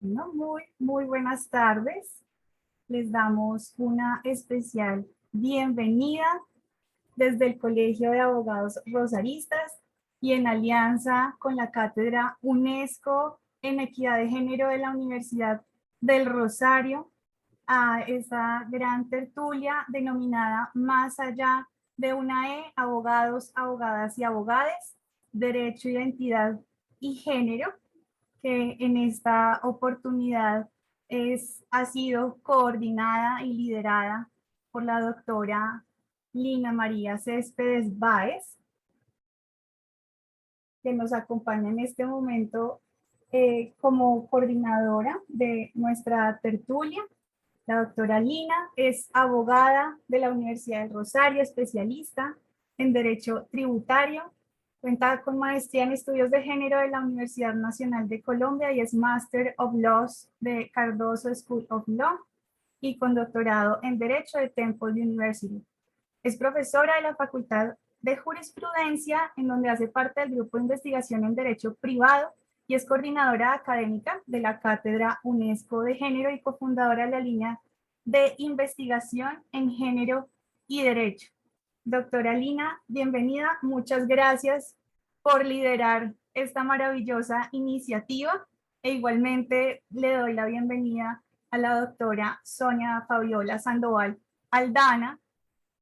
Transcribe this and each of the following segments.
No, muy buenas tardes. Les damos una especial bienvenida desde el Colegio de Abogados Rosaristas y en alianza con la Cátedra UNESCO en Equidad de Género de la Universidad del Rosario a esta gran tertulia denominada Más allá de una abogados, abogadas y abogades, derecho, identidad y género, que en esta oportunidad ha sido coordinada y liderada por la doctora Lina María Céspedes Báez, que nos acompaña en este momento como coordinadora de nuestra tertulia. La doctora Lina es abogada de la Universidad del Rosario, especialista en Derecho Tributario. Cuenta con maestría en Estudios de Género de la Universidad Nacional de Colombia y es Master of Laws de Cardozo School of Law y con doctorado en Derecho de Temple University. Es profesora de la Facultad de Jurisprudencia, en donde hace parte del Grupo de Investigación en Derecho Privado y es coordinadora académica de la Cátedra UNESCO de Género y cofundadora de la línea de investigación en género y derecho. Doctora Lina, bienvenida. Muchas gracias por liderar esta maravillosa iniciativa e igualmente le doy la bienvenida a la doctora Sonia Fabiola Sandoval Aldana,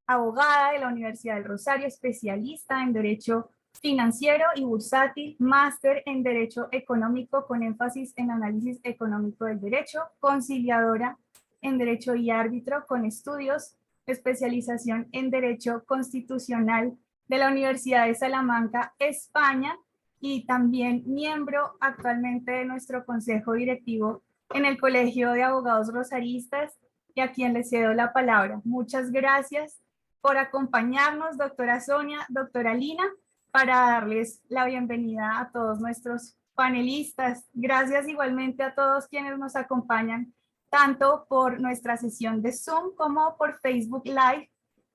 abogada de la Universidad del Rosario, especialista en Derecho Financiero y Bursátil, máster en Derecho Económico con énfasis en análisis económico del derecho, conciliadora en Derecho y árbitro con estudios, especialización en Derecho Constitucional de la Universidad de Salamanca, España, y también miembro actualmente de nuestro consejo directivo en el Colegio de Abogados Rosaristas, y a quien le cedo la palabra. Muchas gracias por acompañarnos, doctora Sonia, doctora Lina, para darles la bienvenida a todos nuestros panelistas. Gracias igualmente a todos quienes nos acompañan, tanto por nuestra sesión de Zoom como por Facebook Live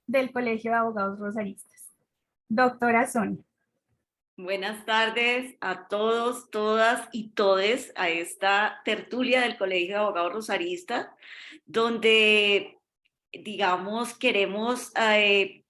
del Colegio de Abogados Rosaristas. Doctora Sonia. Buenas tardes a todos, todas y todes a esta tertulia del Colegio de Abogados Rosaristas, donde, digamos, queremos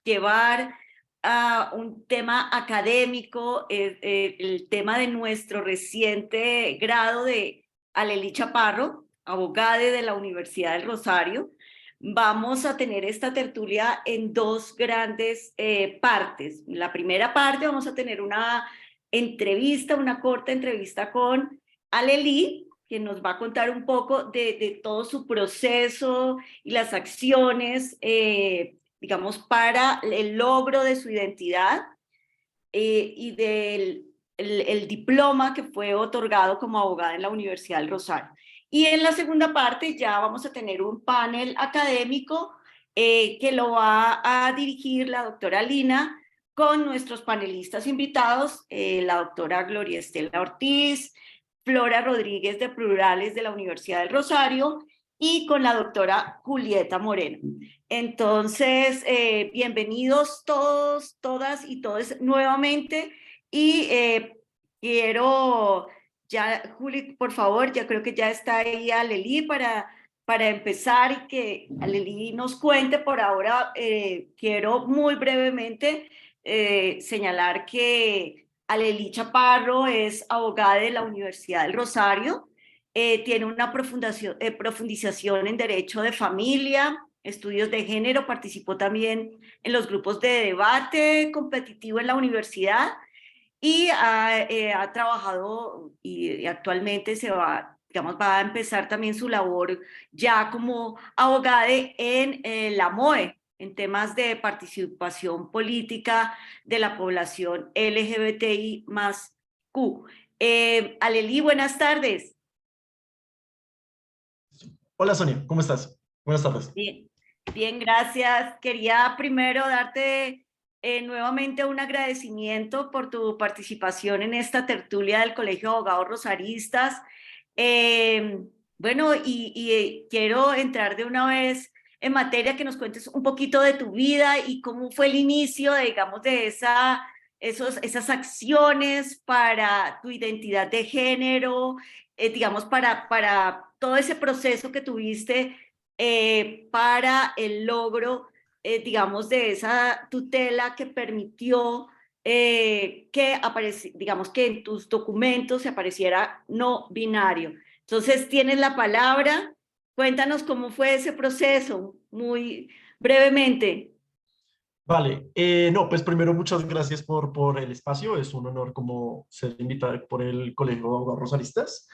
llevar a un tema académico, el tema de nuestro reciente grado de Alelí Chaparro, abogada de la Universidad del Rosario. Vamos a tener esta tertulia en dos grandes partes. En la primera parte vamos a tener una entrevista, una corta entrevista con Alelí, que nos va a contar un poco de todo su proceso y las acciones, digamos, para el logro de su identidad y del el diploma que fue otorgado como abogada en la Universidad del Rosario. Y en la segunda parte ya vamos a tener un panel académico que lo va a dirigir la doctora Lina con nuestros panelistas invitados, la doctora Gloria Estela Ortiz, Flora Rodríguez de Plurales de la Universidad del Rosario y con la doctora Julieta Moreno. Entonces, bienvenidos todos, todas y todos nuevamente y quiero ya, Juli, por favor, ya creo que ya está ahí Alelí para empezar y que Alelí nos cuente. Por ahora, quiero muy brevemente señalar que Alelí Chaparro es abogada de la Universidad del Rosario, tiene una profundización en Derecho de Familia, estudios de género, participó también en los grupos de debate competitivo en la universidad y ha trabajado y actualmente digamos, va a empezar también su labor ya como abogada en la MOE, en temas de participación política de la población LGBTI más Q. Alelí, buenas tardes. Hola Sonia, ¿cómo estás? Buenas tardes. Bien, bien, gracias. Quería primero darte nuevamente un agradecimiento por tu participación en esta tertulia del Colegio de Abogados Rosaristas. Eh, bueno, quiero entrar de una vez en materia, que nos cuentes un poquito de tu vida y cómo fue el inicio, digamos, de esas acciones para tu identidad de género, digamos, para todo ese proceso que tuviste para el logro, digamos, de esa tutela que permitió digamos, que en tus documentos se apareciera no binario. Entonces, tienes la palabra. Cuéntanos cómo fue ese proceso, muy brevemente. Vale, no, pues primero muchas gracias por el espacio. Es un honor como ser invitado por el Colegio de Abogados Rosaristas.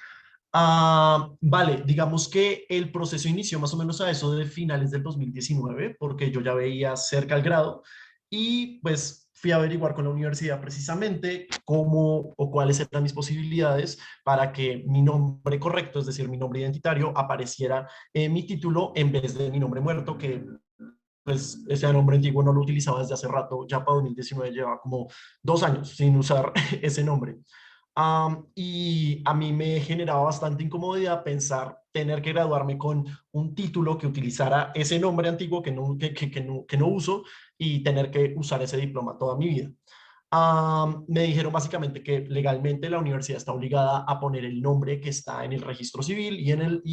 Vale, digamos que el proceso inició más o menos a eso de finales del 2019, porque yo ya veía cerca el grado y pues fui a averiguar con la universidad precisamente cómo o cuáles eran mis posibilidades para que mi nombre correcto, es decir, mi nombre identitario, apareciera en mi título en vez de mi nombre muerto, que pues ese nombre antiguo no lo utilizaba desde hace rato, ya para 2019 lleva como 2 años sin usar ese nombre. Y a mí me generaba bastante incomodidad pensar tener que graduarme con un título que utilizara ese nombre antiguo que no uso y tener que usar ese diploma toda mi vida. Me dijeron básicamente que legalmente la universidad está obligada a poner el nombre que está en el registro civil y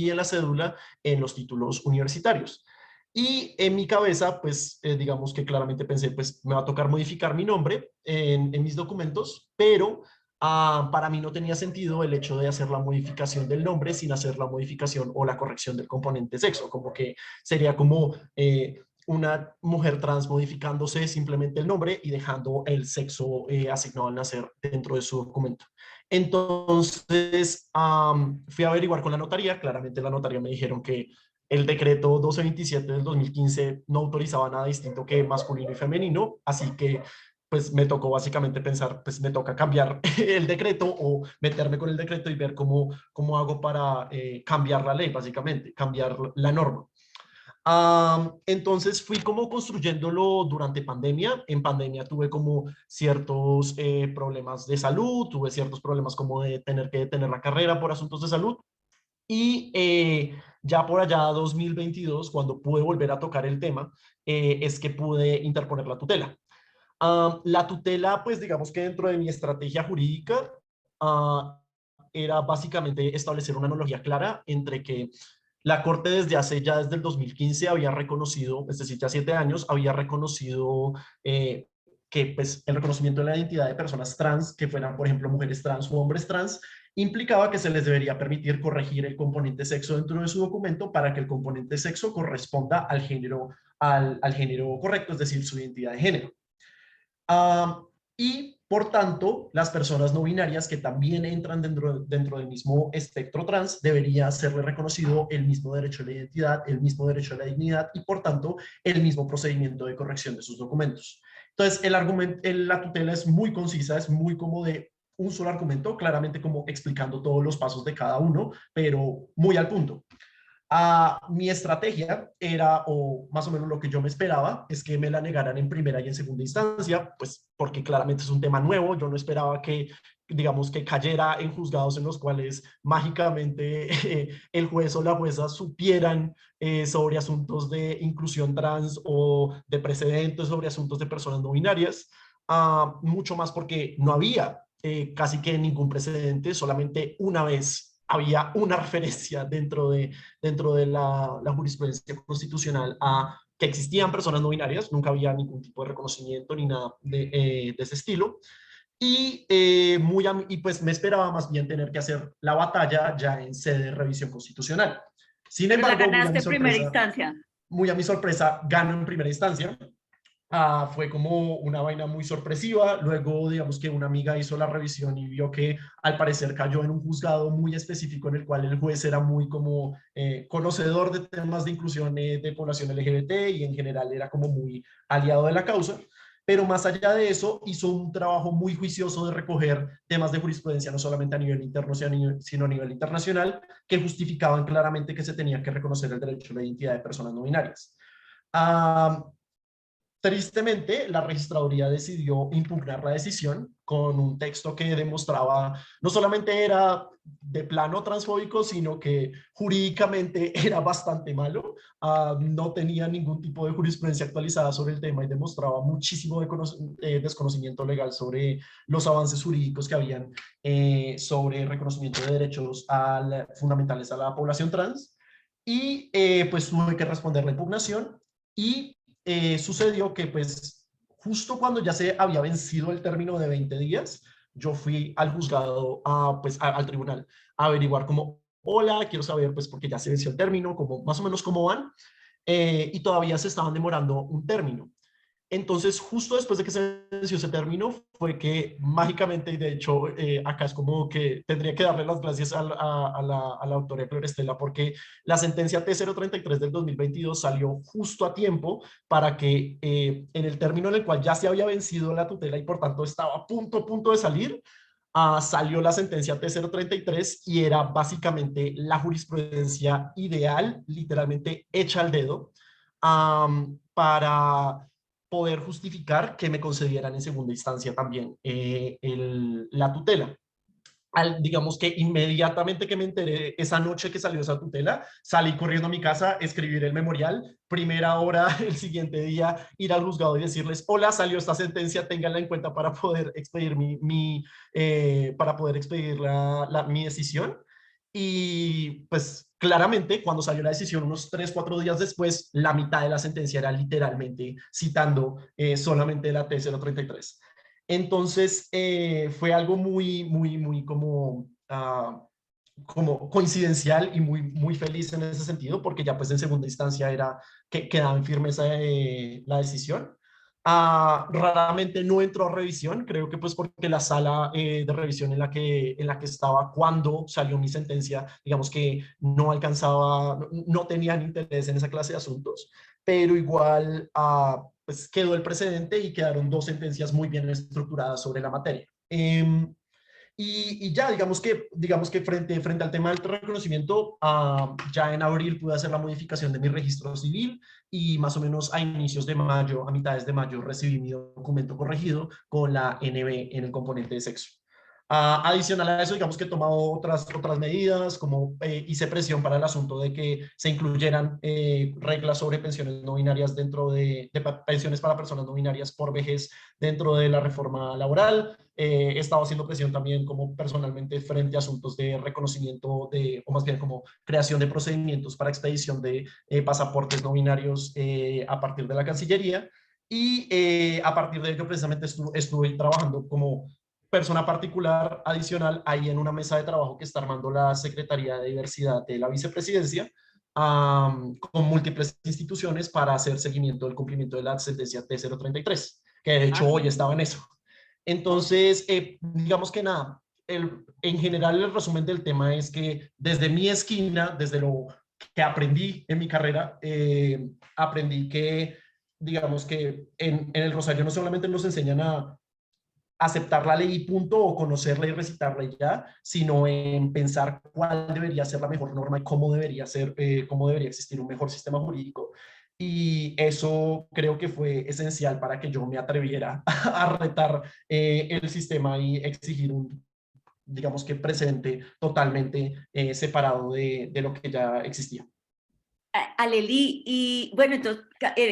en la cédula en los títulos universitarios. Y en mi cabeza, pues digamos que claramente pensé, pues me va a tocar modificar mi nombre en mis documentos, pero para mí no tenía sentido el hecho de hacer la modificación del nombre sin hacer la modificación o la corrección del componente sexo, como que sería como una mujer trans modificándose simplemente el nombre y dejando el sexo asignado al nacer dentro de su documento. Entonces, fui a averiguar con la notaría. Claramente la notaría me dijeron que el decreto 1227 del 2015 no autorizaba nada distinto que masculino y femenino, así que pues me tocó básicamente pensar, pues me toca cambiar el decreto o meterme con el decreto y ver cómo hago para cambiar la ley, básicamente, cambiar la norma. Entonces fui como construyéndolo durante pandemia. En pandemia tuve como ciertos problemas de salud, tuve ciertos problemas como de tener que detener la carrera por asuntos de salud. Y ya por allá 2022, cuando pude volver a tocar el tema, es que pude interponer la tutela. La tutela, pues digamos que dentro de mi estrategia jurídica, ah, era básicamente establecer una analogía clara entre que la Corte desde el 2015 había reconocido, es decir, ya 7 años, había reconocido que pues, el reconocimiento de la identidad de personas trans, que fueran, por ejemplo, mujeres trans o hombres trans, implicaba que se les debería permitir corregir el componente sexo dentro de su documento para que el componente sexo corresponda al género correcto, es decir, su identidad de género. Y por tanto, las personas no binarias que también entran dentro del mismo espectro trans, debería serle reconocido el mismo derecho a la identidad, el mismo derecho a la dignidad y por tanto el mismo procedimiento de corrección de sus documentos. Entonces, la tutela es muy concisa, es muy como de un solo argumento, claramente como explicando todos los pasos de cada uno, pero muy al punto. Mi estrategia era, o más o menos lo que yo me esperaba, es que me la negaran en primera y en segunda instancia, pues porque claramente es un tema nuevo. Yo no esperaba que, digamos, que cayera en juzgados en los cuales mágicamente el juez o la jueza supieran sobre asuntos de inclusión trans o de precedentes sobre asuntos de personas no binarias, mucho más porque no había casi que ningún precedente, solamente una vez había una referencia dentro de la jurisprudencia constitucional a que existían personas no binarias, nunca había ningún tipo de reconocimiento ni nada de ese estilo. Y pues me esperaba más bien tener que hacer la batalla ya en sede de revisión constitucional. Sin Pero la embargo, ganaste en primera instancia. muy a mi sorpresa, gano en primera instancia. Fue como una vaina muy sorpresiva. Luego, digamos que una amiga hizo la revisión y vio que al parecer cayó en un juzgado muy específico en el cual el juez era muy como conocedor de temas de inclusión de población LGBT y en general era como muy aliado de la causa. Pero más allá de eso, hizo un trabajo muy juicioso de recoger temas de jurisprudencia, no solamente a nivel interno, sino a nivel internacional, que justificaban claramente que se tenía que reconocer el derecho a la identidad de personas no binarias. tristemente, la registraduría decidió impugnar la decisión con un texto que demostraba no solamente era de plano transfóbico, sino que jurídicamente era bastante malo. No tenía ningún tipo de jurisprudencia actualizada sobre el tema y demostraba muchísimo desconocimiento legal sobre los avances jurídicos que habían sobre reconocimiento de derechos fundamentales a la población trans. Y pues tuve que responder la impugnación y sucedió que pues justo cuando ya se había vencido el término de 20 días, yo fui al juzgado, al tribunal, a averiguar como, hola, quiero saber pues porque ya se venció el término, como más o menos cómo van, y todavía se estaban demorando un término. Entonces, justo después de que se venció ese término, fue que mágicamente, y de hecho, acá es como que tendría que darle las gracias a la autora Gloria Estela, porque la sentencia T033 del 2022 salió justo a tiempo para que en el término en el cual ya se había vencido la tutela y por tanto estaba a punto de salir, salió la sentencia T033 y era básicamente la jurisprudencia ideal, literalmente hecha al dedo, para poder justificar que me concedieran en segunda instancia también la tutela. Digamos que inmediatamente que me enteré, esa noche que salió esa tutela, salí corriendo a mi casa, escribir el memorial, primera hora el siguiente día, ir al juzgado y decirles, hola, salió esta sentencia, ténganla en cuenta para poder expedir para poder expedir mi decisión. Y pues claramente cuando salió la decisión unos 3, 4 días después, la mitad de la sentencia era literalmente citando solamente la T033. Entonces fue algo muy como coincidencial y muy feliz en ese sentido, porque ya pues en segunda instancia era que quedaba en firmeza la decisión. Raramente no entró a revisión, creo que pues porque la sala de revisión en la que estaba cuando salió mi sentencia, digamos que no alcanzaba, no tenían interés en esa clase de asuntos, pero igual pues quedó el precedente y quedaron 2 sentencias muy bien estructuradas sobre la materia. Y ya, digamos que frente al tema del reconocimiento, ya en abril pude hacer la modificación de mi registro civil y más o menos a inicios de mayo, a mitades de mayo, recibí mi documento corregido con la NB en el componente de sexo. Adicional a eso, digamos que he tomado otras medidas, como hice presión para el asunto de que se incluyeran reglas sobre pensiones no binarias pensiones para personas no binarias por vejez dentro de la reforma laboral. He estado haciendo presión también como personalmente frente a asuntos de reconocimiento o más bien como creación de procedimientos para expedición de pasaportes no binarios a partir de la Cancillería. Y a partir de ello precisamente estuve trabajando como persona particular adicional ahí en una mesa de trabajo que está armando la Secretaría de Diversidad de la Vicepresidencia, con múltiples instituciones para hacer seguimiento del cumplimiento de la sentencia T033, que de hecho hoy estaba en eso. Entonces, digamos que nada, en general el resumen del tema es que desde mi esquina, desde lo que aprendí en mi carrera, aprendí que, digamos que en el Rosario no solamente nos enseñan a aceptar la ley y punto, o conocerla y recitarla y ya, sino en pensar cuál debería ser la mejor norma y cómo debería existir un mejor sistema jurídico. Y eso creo que fue esencial para que yo me atreviera a retar el sistema y exigir digamos que precedente totalmente separado de lo que ya existía. Aleli, y bueno, entonces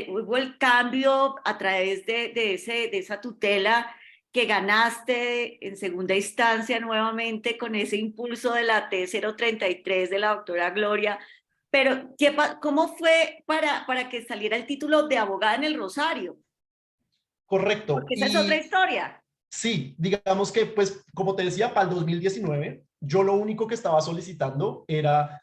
hubo el cambio a través de esa tutela que ganaste en segunda instancia nuevamente con ese impulso de la T033 de la doctora Gloria, pero ¿cómo fue para que saliera el título de abogada en el Rosario? Correcto. Porque esa es otra historia. Sí, digamos que, pues, como te decía, para el 2019, yo lo único que estaba solicitando era,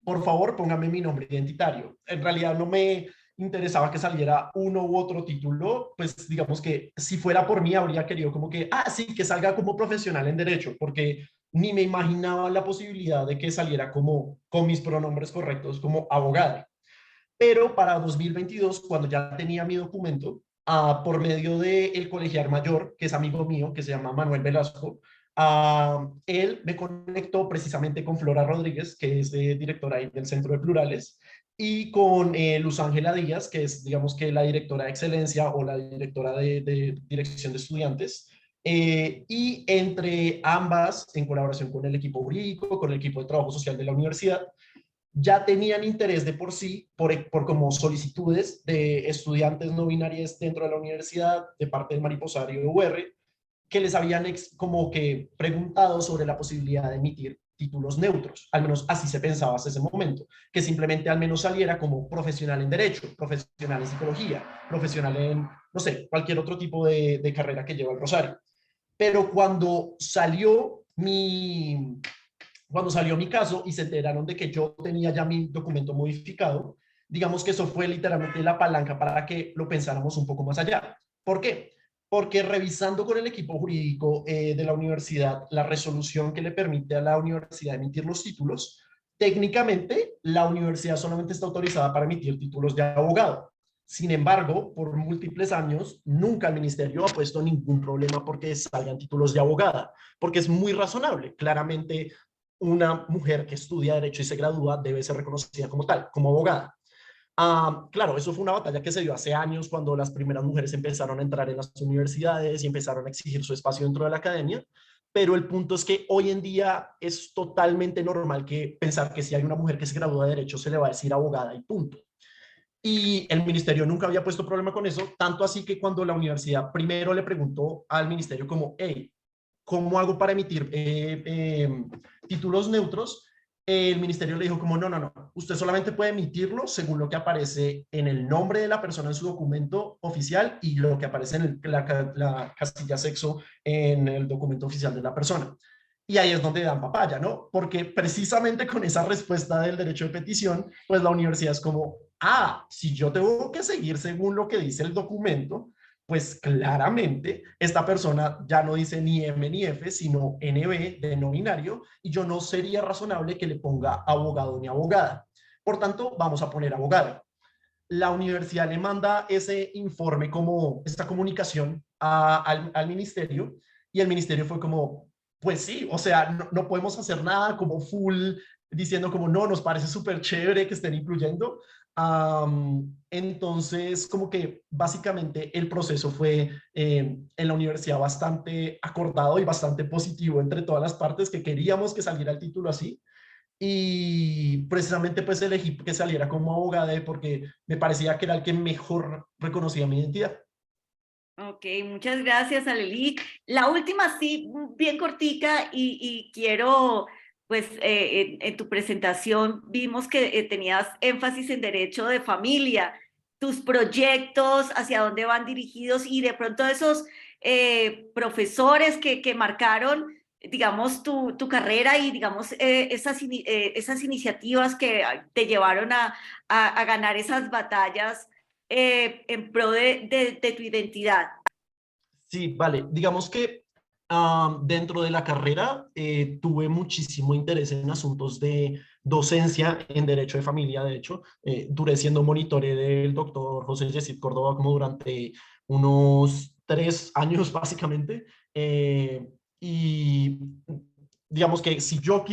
por favor, póngame mi nombre identitario. En realidad no me interesaba que saliera uno u otro título, pues digamos que si fuera por mí habría querido como que, sí, que salga como profesional en derecho, porque ni me imaginaba la posibilidad de que saliera como con mis pronombres correctos como abogada. Pero para 2022, cuando ya tenía mi documento, por medio del colegial mayor, que es amigo mío, que se llama Manuel Velasco, Él me conectó precisamente con Flora Rodríguez, que es directora ahí del Centro de Plurales, y con Luz Ángela Díaz, que es, digamos que la directora de excelencia o la directora de dirección de estudiantes. Y entre ambas, en colaboración con el equipo jurídico, con el equipo de trabajo social de la universidad, ya tenían interés de por sí por como solicitudes de estudiantes no binarias dentro de la universidad, de parte del Mariposario de UR, que les habían como que preguntado sobre la posibilidad de emitir títulos neutros, al menos así se pensaba hasta ese momento, que simplemente al menos saliera como profesional en derecho, profesional en psicología, profesional en, no sé, cualquier otro tipo de carrera que lleva el Rosario. Pero cuando salió mi caso y se enteraron de que yo tenía ya mi documento modificado, digamos que eso fue literalmente la palanca para que lo pensáramos un poco más allá. ¿Por qué? Porque revisando con el equipo jurídico de la universidad la resolución que le permite a la universidad emitir los títulos, técnicamente la universidad solamente está autorizada para emitir títulos de abogado. Sin embargo, por múltiples años, nunca el ministerio ha puesto ningún problema porque salgan títulos de abogada, porque es muy razonable. Claramente, una mujer que estudia derecho y se gradúa debe ser reconocida como tal, como abogada. Claro, eso fue una batalla que se dio hace años cuando las primeras mujeres empezaron a entrar en las universidades y empezaron a exigir su espacio dentro de la academia, pero el punto es que hoy en día es totalmente normal que pensar que si hay una mujer que se gradúa de derecho se le va a decir abogada y punto. Y el ministerio nunca había puesto problema con eso, tanto así que cuando la universidad primero le preguntó al ministerio como, hey, ¿cómo hago para emitir títulos neutros? El ministerio le dijo como, no, no, no, usted solamente puede emitirlo según lo que aparece en el nombre de la persona en su documento oficial y lo que aparece en la casilla sexo en el documento oficial de la persona. Y ahí es donde dan papaya, ¿no? Porque precisamente con esa respuesta del derecho de petición, pues la universidad es como, si yo tengo que seguir según lo que dice el documento, pues claramente esta persona ya no dice ni M ni F, sino NB de no binario, y yo no sería razonable que le ponga abogado ni abogada. Por tanto, vamos a poner abogada. La universidad le manda ese informe, como esta comunicación al ministerio, y el ministerio fue como, pues sí, o sea, no podemos hacer nada como full, diciendo como, no, nos parece súper chévere que estén incluyendo. Entonces, como que básicamente el proceso fue en la universidad bastante acordado y bastante positivo entre todas las partes que queríamos que saliera el título así. Y precisamente pues elegí que saliera como abogada porque me parecía que era el que mejor reconocía mi identidad. Ok, muchas gracias, Aleli. La última sí, bien cortica y quiero, pues en tu presentación vimos que tenías énfasis en derecho de familia, tus proyectos, hacia dónde van dirigidos y de pronto esos profesores que marcaron, digamos, tu carrera y, digamos, esas iniciativas que te llevaron a ganar esas batallas en pro de tu identidad. Sí, vale. Digamos que dentro de la carrera tuve muchísimo interés en asuntos de docencia en derecho de familia. De hecho, duré siendo monitore del doctor José Yesid Córdoba como durante unos 3 años básicamente. Y digamos que si yo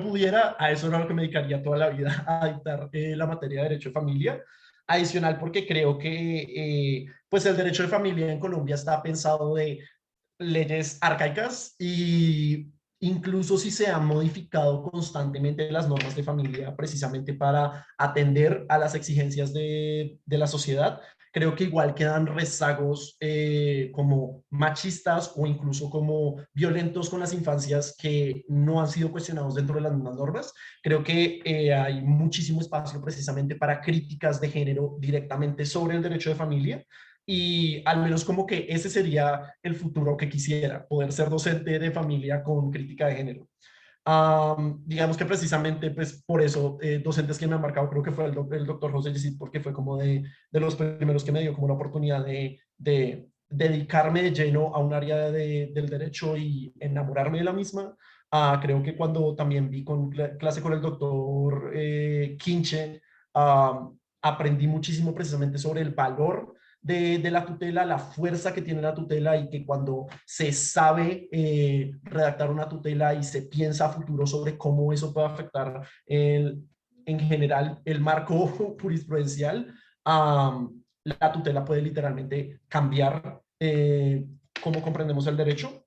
pudiera, a eso era lo que me dedicaría toda la vida, a dictar la materia de derecho de familia. Adicional porque creo que pues el derecho de familia en Colombia está pensado de leyes arcaicas y incluso si se han modificado constantemente las normas de familia precisamente para atender a las exigencias de la sociedad, creo que igual quedan rezagos como machistas o incluso como violentos con las infancias que no han sido cuestionados dentro de las mismas normas. Creo que hay muchísimo espacio precisamente para críticas de género directamente sobre el derecho de familia y al menos como que ese sería el futuro que quisiera, poder ser docente de familia con crítica de género. Digamos que precisamente pues por eso docentes que me han marcado creo que fue el doctor José Yesid porque fue como de los primeros que me dio como la oportunidad de dedicarme de lleno a un área del derecho y enamorarme de la misma. Creo que cuando también vi con clase con el doctor Quinche, aprendí muchísimo precisamente sobre el valor de la tutela, la fuerza que tiene la tutela y que cuando se sabe redactar una tutela y se piensa a futuro sobre cómo eso puede afectar en general el marco jurisprudencial, la tutela puede literalmente cambiar cómo comprendemos el derecho.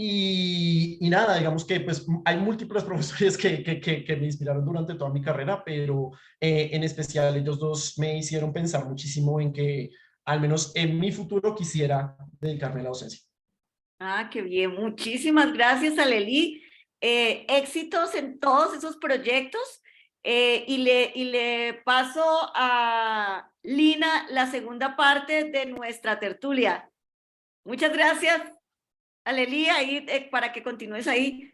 Y nada, digamos que pues hay múltiples profesores que me inspiraron durante toda mi carrera, pero en especial ellos dos me hicieron pensar muchísimo en que al menos en mi futuro quisiera dedicarme a la docencia. Ah, qué bien. Muchísimas gracias, Aleli. Éxitos en todos esos proyectos. Y le paso a Lina la segunda parte de nuestra tertulia. Muchas gracias, Aleli, ahí, para que continúes ahí.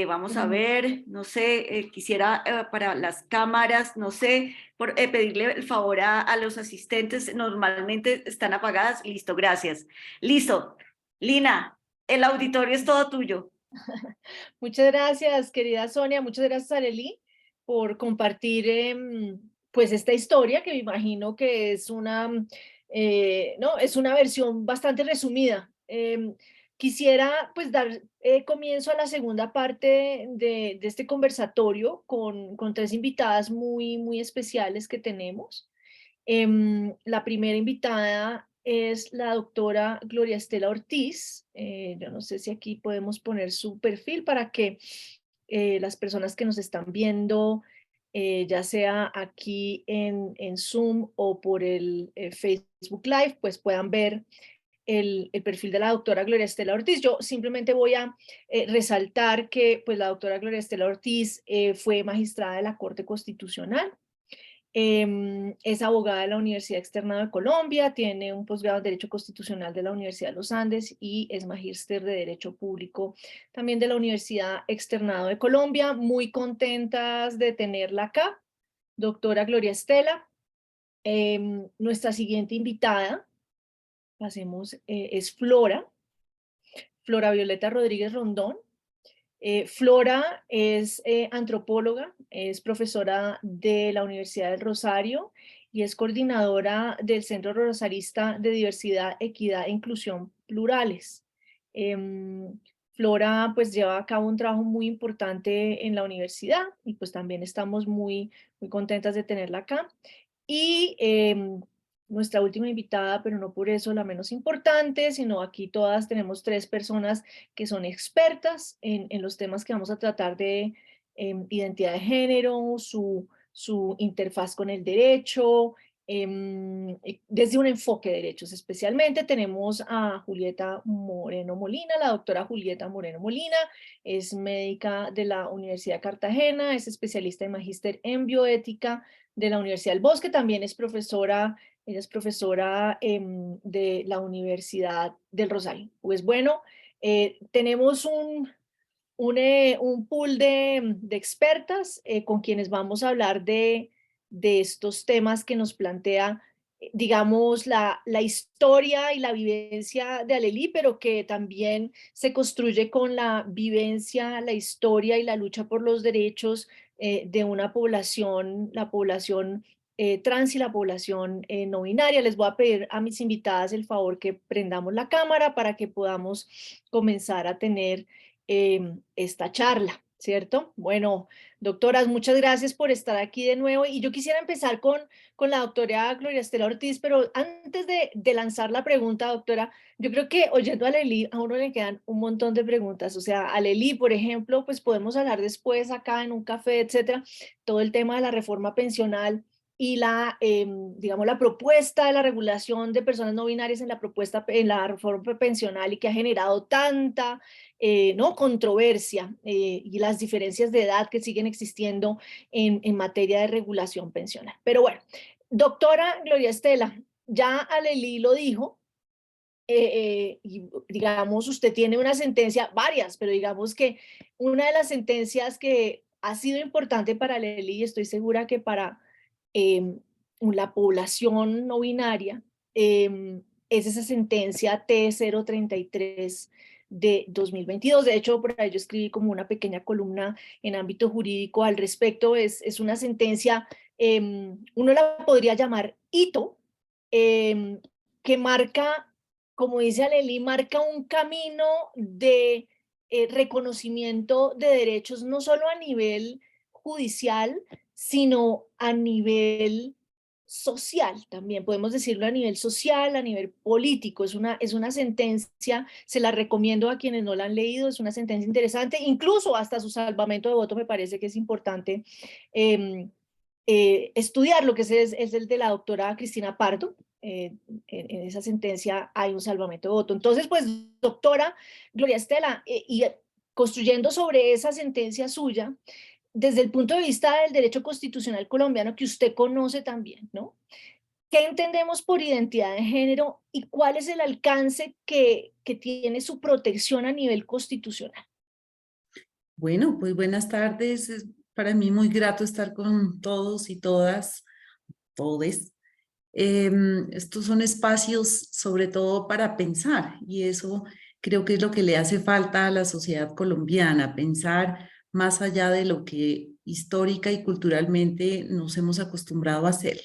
Vamos a ver, no sé, quisiera para las cámaras, no sé, pedirle el favor a los asistentes, normalmente están apagadas. Listo, gracias. Listo. Lina, el auditorio es todo tuyo. Muchas gracias, querida Sonia, muchas gracias, Arely, por compartir pues esta historia que me imagino que es no, es una versión bastante resumida. Quisiera pues dar comienzo a la segunda parte de este conversatorio con tres invitadas muy especiales que tenemos. La primera invitada es la doctora Gloria Estela Ortiz. Yo no sé si aquí podemos poner su perfil para que las personas que nos están viendo, ya sea aquí en Zoom o por el Facebook Live, pues puedan ver el perfil de la doctora Gloria Estela Ortiz. Yo simplemente voy a resaltar que pues, la doctora Gloria Estela Ortiz fue magistrada de la Corte Constitucional. Es abogada de la Universidad Externado de Colombia, tiene un posgrado en Derecho Constitucional de la Universidad de los Andes y es magíster de Derecho Público también de la Universidad Externado de Colombia. Muy contentas de tenerla acá, doctora Gloria Estela. Nuestra siguiente invitada, es Flora Violeta Rodríguez Rondón. Flora es antropóloga, es profesora de la Universidad del Rosario y es coordinadora del Centro Rosarista de Diversidad, Equidad e Inclusión Plurales. Flora pues lleva a cabo un trabajo muy importante en la universidad y pues también estamos muy contentas de tenerla acá. Y nuestra última invitada, pero no por eso la menos importante, sino aquí todas tenemos tres personas que son expertas en los temas que vamos a tratar de identidad de género, su interfaz con el derecho, desde un enfoque de derechos. Especialmente tenemos a Julieta Moreno Molina, la doctora Julieta Moreno Molina, es médica de la Universidad de Cartagena, es especialista en magíster en bioética de la Universidad del Bosque, también es profesora. Ella es profesora de la Universidad del Rosario. Pues bueno, tenemos un pool de expertas con quienes vamos a hablar de estos temas que nos plantea, digamos, la historia y la vivencia de Aleli, pero que también se construye con la vivencia, la historia y la lucha por los derechos de una población, la población trans y la población no binaria. Les voy a pedir a mis invitadas el favor que prendamos la cámara para que podamos comenzar a tener esta charla, ¿cierto? Bueno, doctoras, muchas gracias por estar aquí de nuevo y yo quisiera empezar con la doctora Gloria Estela Ortiz, pero antes de lanzar la pregunta, doctora, yo creo que oyendo a Aleli a uno le quedan un montón de preguntas, o sea, a Aleli, por ejemplo, pues podemos hablar después acá en un café, etcétera, todo el tema de la reforma pensional y digamos, la propuesta de la regulación de personas no binarias en la reforma pensional y que ha generado tanta ¿no? controversia y las diferencias de edad que siguen existiendo en materia de regulación pensional. Pero bueno, doctora Gloria Estela, ya Aleli lo dijo, y digamos, usted tiene una sentencia, varias, pero digamos que una de las sentencias que ha sido importante para Aleli, y estoy segura que para la población no binaria, es esa sentencia T033 de 2022. De hecho, por ahí yo escribí como una pequeña columna en ámbito jurídico al respecto. Es una sentencia, uno la podría llamar hito, que marca, como dice Alelí, marca un camino de reconocimiento de derechos, no solo a nivel judicial, sino a nivel social también, podemos decirlo a nivel social, a nivel político. Es una sentencia, se la recomiendo a quienes no la han leído, es una sentencia interesante, incluso hasta su salvamento de voto me parece que es importante estudiar, lo que es el de la doctora Cristina Pardo. En esa sentencia hay un salvamento de voto. Entonces, pues, doctora Gloria Estela, y construyendo sobre esa sentencia suya, desde el punto de vista del derecho constitucional colombiano que usted conoce también, ¿no? ¿Qué entendemos por identidad de género y cuál es el alcance que tiene su protección a nivel constitucional? Bueno, pues buenas tardes. Es para mí muy grato estar con todos y todas, todes. Estos son espacios sobre todo para pensar, y eso creo que es lo que le hace falta a la sociedad colombiana, pensar más allá de lo que histórica y culturalmente nos hemos acostumbrado a hacer.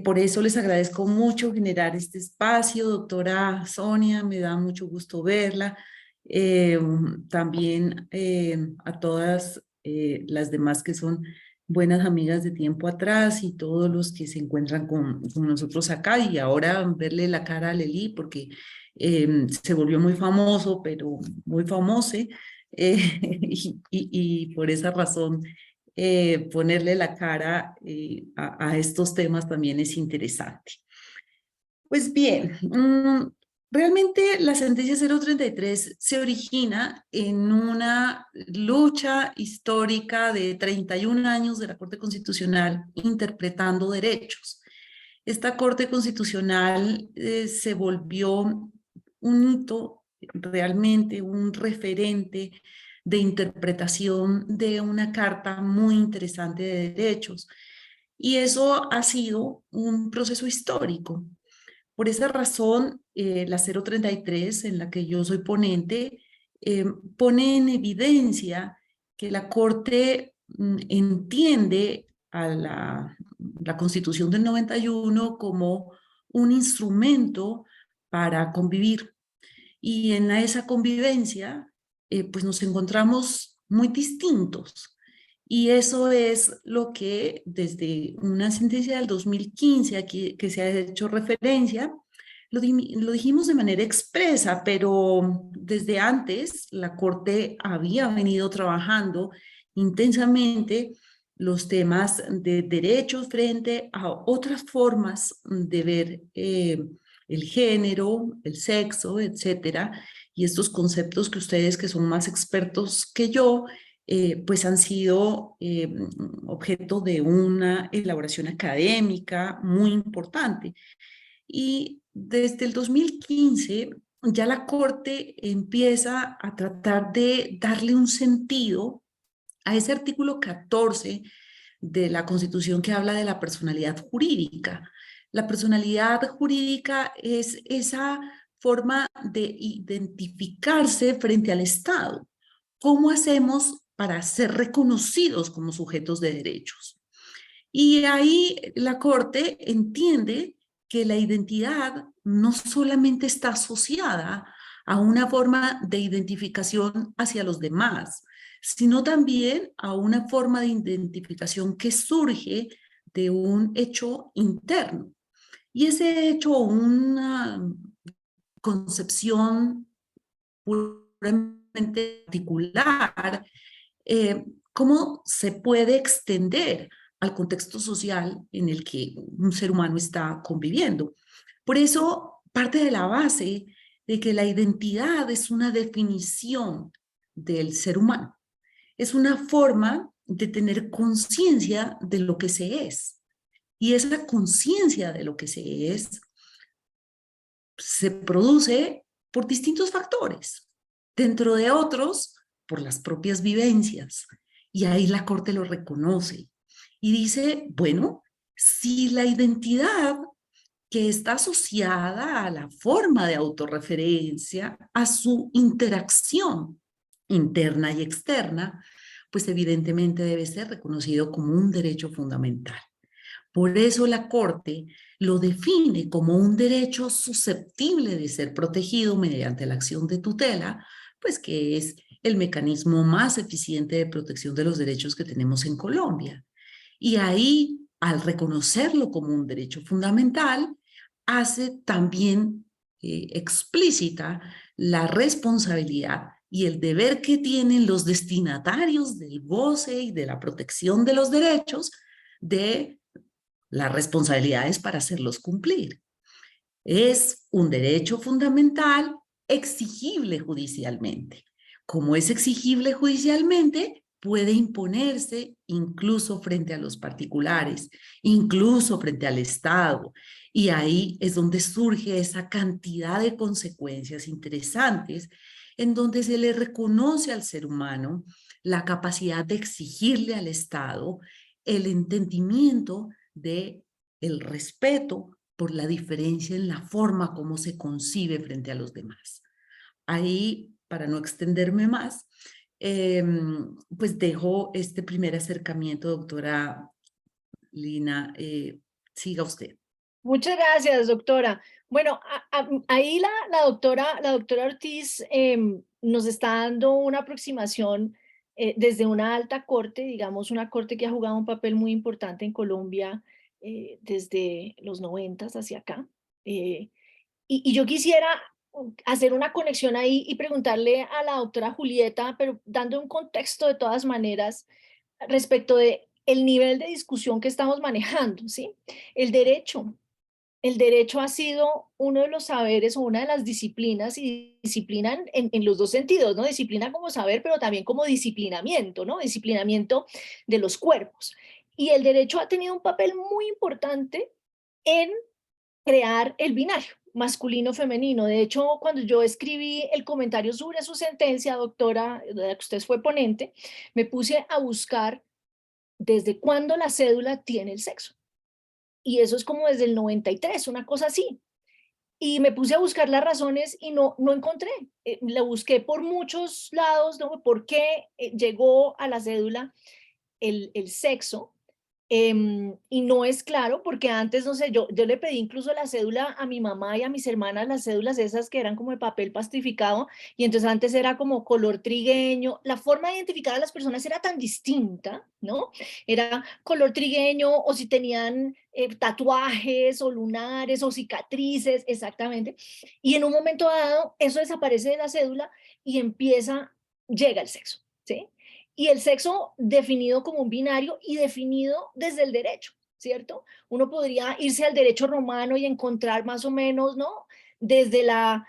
Por eso les agradezco mucho generar este espacio, doctora Sonia, me da mucho gusto verla. También a todas las demás que son buenas amigas de tiempo atrás y todos los que se encuentran con nosotros acá, y ahora verle la cara a Lelí porque se volvió muy famoso, pero muy famose, y por esa razón ponerle la cara a estos temas también es interesante. Pues bien, realmente la sentencia 033 se origina en una lucha histórica de 31 años de la Corte Constitucional interpretando derechos. Esta Corte Constitucional se volvió un hito, realmente un referente de interpretación de una carta muy interesante de derechos. Y eso ha sido un proceso histórico. Por esa razón, la 033, en la que yo soy ponente, pone en evidencia que la Corte entiende a la Constitución del 91 como un instrumento para convivir. Y en esa convivencia, pues nos encontramos muy distintos. Y eso es lo que desde una sentencia del 2015 aquí, que se ha hecho referencia, lo dijimos de manera expresa, pero desde antes la Corte había venido trabajando intensamente los temas de derechos frente a otras formas de ver el género, el sexo, etcétera, y estos conceptos que ustedes, que son más expertos que yo, pues han sido objeto de una elaboración académica muy importante. Y desde el 2015 ya la Corte empieza a tratar de darle un sentido a ese artículo 14 de la Constitución que habla de la personalidad jurídica. La personalidad jurídica es esa forma de identificarse frente al Estado. ¿Cómo hacemos para ser reconocidos como sujetos de derechos? Y ahí la Corte entiende que la identidad no solamente está asociada a una forma de identificación hacia los demás, sino también a una forma de identificación que surge de un hecho interno. Y ese hecho, una concepción puramente particular, ¿cómo se puede extender al contexto social en el que un ser humano está conviviendo? Por eso, parte de la base de que la identidad es una definición del ser humano. Es una forma de tener conciencia de lo que se es. Y esa conciencia de lo que se es se produce por distintos factores. Dentro de otros, por las propias vivencias. Y ahí la Corte lo reconoce. Y dice, bueno, si la identidad que está asociada a la forma de autorreferencia, a su interacción interna y externa, pues evidentemente debe ser reconocido como un derecho fundamental. Por eso la Corte lo define como un derecho susceptible de ser protegido mediante la acción de tutela, pues que es el mecanismo más eficiente de protección de los derechos que tenemos en Colombia. Y ahí, al reconocerlo como un derecho fundamental, hace también explícita la responsabilidad y el deber que tienen los destinatarios del goce y de la protección de los derechos de las responsabilidades para hacerlos cumplir. Es un derecho fundamental exigible judicialmente. Como es exigible judicialmente, puede imponerse incluso frente a los particulares, incluso frente al Estado. Y ahí es donde surge esa cantidad de consecuencias interesantes en donde se le reconoce al ser humano la capacidad de exigirle al Estado el entendimiento de el respeto por la diferencia en la forma como se concibe frente a los demás. Ahí, para no extenderme más, pues dejo este primer acercamiento, doctora Lina. Siga usted. Muchas gracias, doctora. Bueno, ahí la doctora Ortiz nos está dando una aproximación desde una alta corte, digamos, una corte que ha jugado un papel muy importante en Colombia desde los 90 hacia acá. Y yo quisiera hacer una conexión ahí y preguntarle a la doctora Julieta, pero dando un contexto de todas maneras respecto de el nivel de discusión que estamos manejando, ¿sí? El derecho ha sido uno de los saberes o una de las disciplinas, y disciplina en los dos sentidos, ¿no? Disciplina como saber, pero también como disciplinamiento, ¿no? Disciplinamiento de los cuerpos. Y el derecho ha tenido un papel muy importante en crear el binario masculino-femenino. De hecho, cuando yo escribí el comentario sobre su sentencia, doctora, de la que usted fue ponente, me puse a buscar desde cuándo la cédula tiene el sexo. Y eso es como desde el 93, una cosa así. Y me puse a buscar las razones y no encontré. La busqué por muchos lados, ¿no? ¿Por qué llegó a la cédula el sexo? Y no es claro, porque antes, no sé, yo le pedí incluso la cédula a mi mamá y a mis hermanas, las cédulas esas que eran como de papel plastificado, y entonces antes era como color trigueño, la forma de identificar a las personas era tan distinta, ¿no? Era color trigueño, o si tenían tatuajes, o lunares, o cicatrices, exactamente, y en un momento dado, eso desaparece de la cédula y llega el sexo, ¿sí? Y el sexo definido como un binario y definido desde el derecho, ¿cierto? Uno podría irse al derecho romano y encontrar más o menos, ¿no? Desde la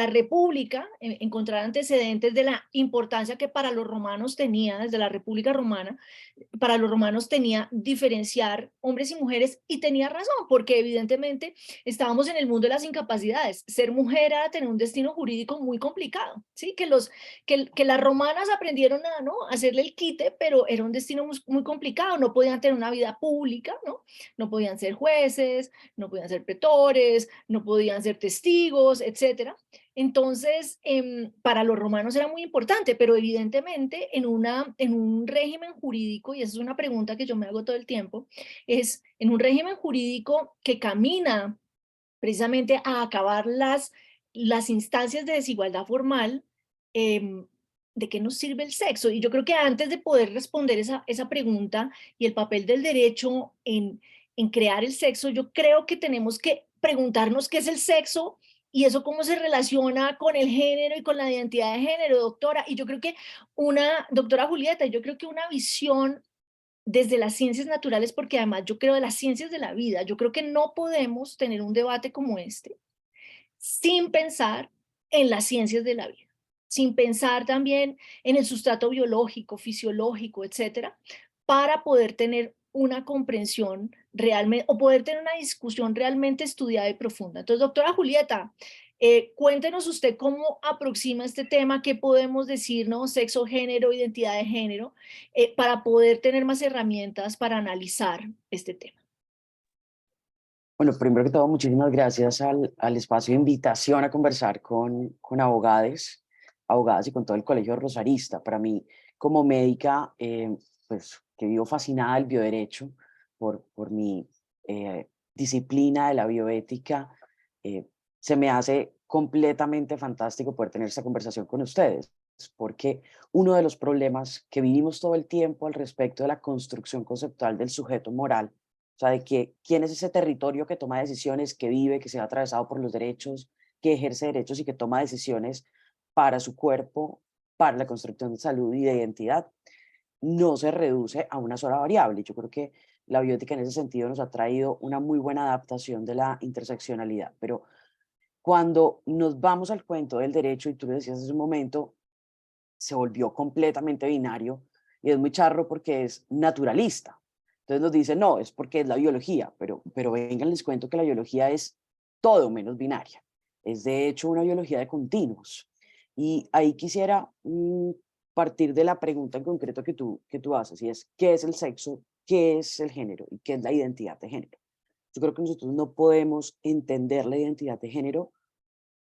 República, encontrar antecedentes de la importancia que para los romanos tenía, desde la República Romana, para los romanos tenía diferenciar hombres y mujeres, y tenía razón, porque evidentemente estábamos en el mundo de las incapacidades. Ser mujer era tener un destino jurídico muy complicado, ¿sí? Que las romanas aprendieron a, ¿no? hacerle el quite, pero era un destino muy, muy complicado. No podían tener una vida pública, ¿no? No podían ser jueces, no podían ser pretores, no podían ser testigos, etcétera. Entonces, para los romanos era muy importante, pero evidentemente en un régimen jurídico, y esa es una pregunta que yo me hago todo el tiempo, es en un régimen jurídico que camina precisamente a acabar las instancias de desigualdad formal, ¿de qué nos sirve el sexo? Y yo creo que antes de poder responder esa pregunta y el papel del derecho en crear el sexo, yo creo que tenemos que preguntarnos qué es el sexo y eso cómo se relaciona con el género y con la identidad de género, doctora. Y yo creo que doctora Julieta, yo creo que una visión desde las ciencias naturales, porque además yo creo de las ciencias de la vida, yo creo que no podemos tener un debate como este sin pensar en las ciencias de la vida, sin pensar también en el sustrato biológico, fisiológico, etcétera, para poder tener una comprensión realmente, o poder tener una discusión realmente estudiada y profunda. Entonces, doctora Julieta, cuéntenos usted cómo aproxima este tema, qué podemos decir, ¿no? Sexo, género, identidad de género, para poder tener más herramientas para analizar este tema. Bueno, primero que todo, muchísimas gracias al espacio de invitación a conversar con abogadas y con todo el Colegio Rosarista. Para mí, como médica, pues que vivo fascinada del bioderecho por mi disciplina de la bioética, se me hace completamente fantástico poder tener esta conversación con ustedes, porque uno de los problemas que vivimos todo el tiempo al respecto de la construcción conceptual del sujeto moral, o sea, de que quién es ese territorio que toma decisiones, que vive, que se ve atravesado por los derechos, que ejerce derechos y que toma decisiones para su cuerpo, para la construcción de salud y de identidad, no se reduce a una sola variable. Yo creo que la bioética en ese sentido nos ha traído una muy buena adaptación de la interseccionalidad, pero cuando nos vamos al cuento del derecho, y tú lo decías hace un momento, se volvió completamente binario y es muy charro porque es naturalista. Entonces nos dicen, no, es porque es la biología, pero vengan, les cuento que la biología es todo menos binaria. Es de hecho una biología de continuos. Y ahí quisiera partir de la pregunta en concreto que tú haces, y es, ¿qué es el sexo? ¿Qué es el género? ¿Y qué es la identidad de género? Yo creo que nosotros no podemos entender la identidad de género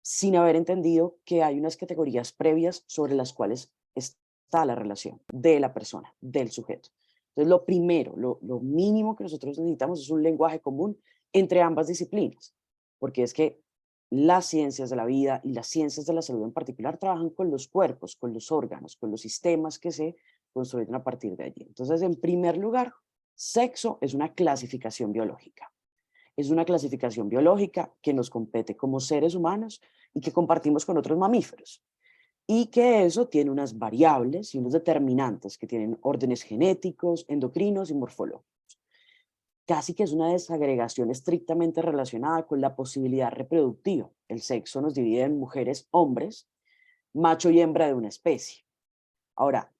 sin haber entendido que hay unas categorías previas sobre las cuales está la relación de la persona, del sujeto. Entonces, lo primero, lo mínimo que nosotros necesitamos es un lenguaje común entre ambas disciplinas, porque es que las ciencias de la vida y las ciencias de la salud en particular trabajan con los cuerpos, con los órganos, con los sistemas que se construyen a partir de allí. Entonces, en primer lugar, sexo es una clasificación biológica. Es una clasificación biológica que nos compete como seres humanos y que compartimos con otros mamíferos. Y que eso tiene unas variables y unos determinantes que tienen órdenes genéticos, endocrinos y morfológicos. Casi que es una desagregación estrictamente relacionada con la posibilidad reproductiva. El sexo nos divide en mujeres, hombres, macho y hembra de una especie. Ahora,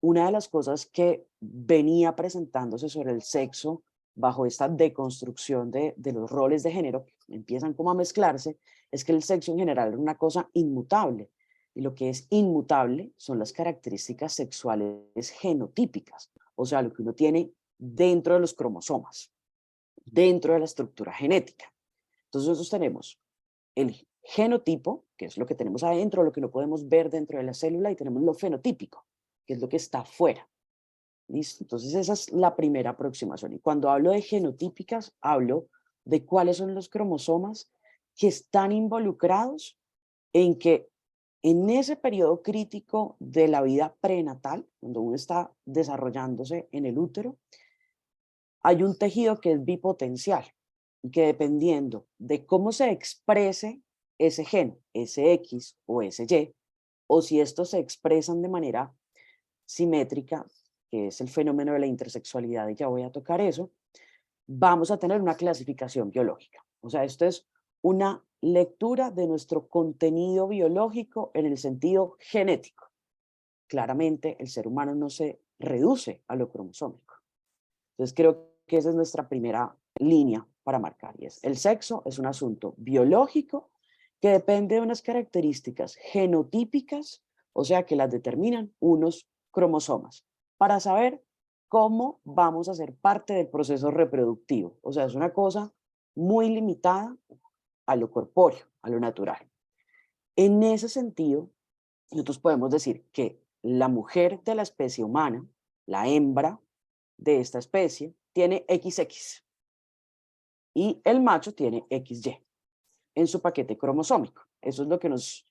una de las cosas que venía presentándose sobre el sexo bajo esta deconstrucción de los roles de género, que empiezan como a mezclarse, es que el sexo en general es una cosa inmutable. Y lo que es inmutable son las características sexuales genotípicas, o sea, lo que uno tiene dentro de los cromosomas, dentro de la estructura genética. Entonces nosotros tenemos el genotipo, que es lo que tenemos adentro, lo que no podemos ver dentro de la célula, y tenemos lo fenotípico, que es lo que está afuera. ¿Listo? Entonces esa es la primera aproximación. Y cuando hablo de genotípicas, hablo de cuáles son los cromosomas que están involucrados en que en ese periodo crítico de la vida prenatal, cuando uno está desarrollándose en el útero, hay un tejido que es bipotencial y que dependiendo de cómo se exprese ese gen, ese X o ese Y, o si estos se expresan de manera simétrica, que es el fenómeno de la intersexualidad, y ya voy a tocar eso, vamos a tener una clasificación biológica. O sea, esto es una lectura de nuestro contenido biológico en el sentido genético. Claramente, el ser humano no se reduce a lo cromosómico. Entonces, creo que esa es nuestra primera línea para marcar, y es el sexo es un asunto biológico que depende de unas características genotípicas, o sea, que las determinan unos cromosomas, para saber cómo vamos a ser parte del proceso reproductivo. O sea, es una cosa muy limitada a lo corpóreo, a lo natural. En ese sentido, nosotros podemos decir que la mujer de la especie humana, la hembra de esta especie, tiene XX y el macho tiene XY en su paquete cromosómico. Eso es lo que nos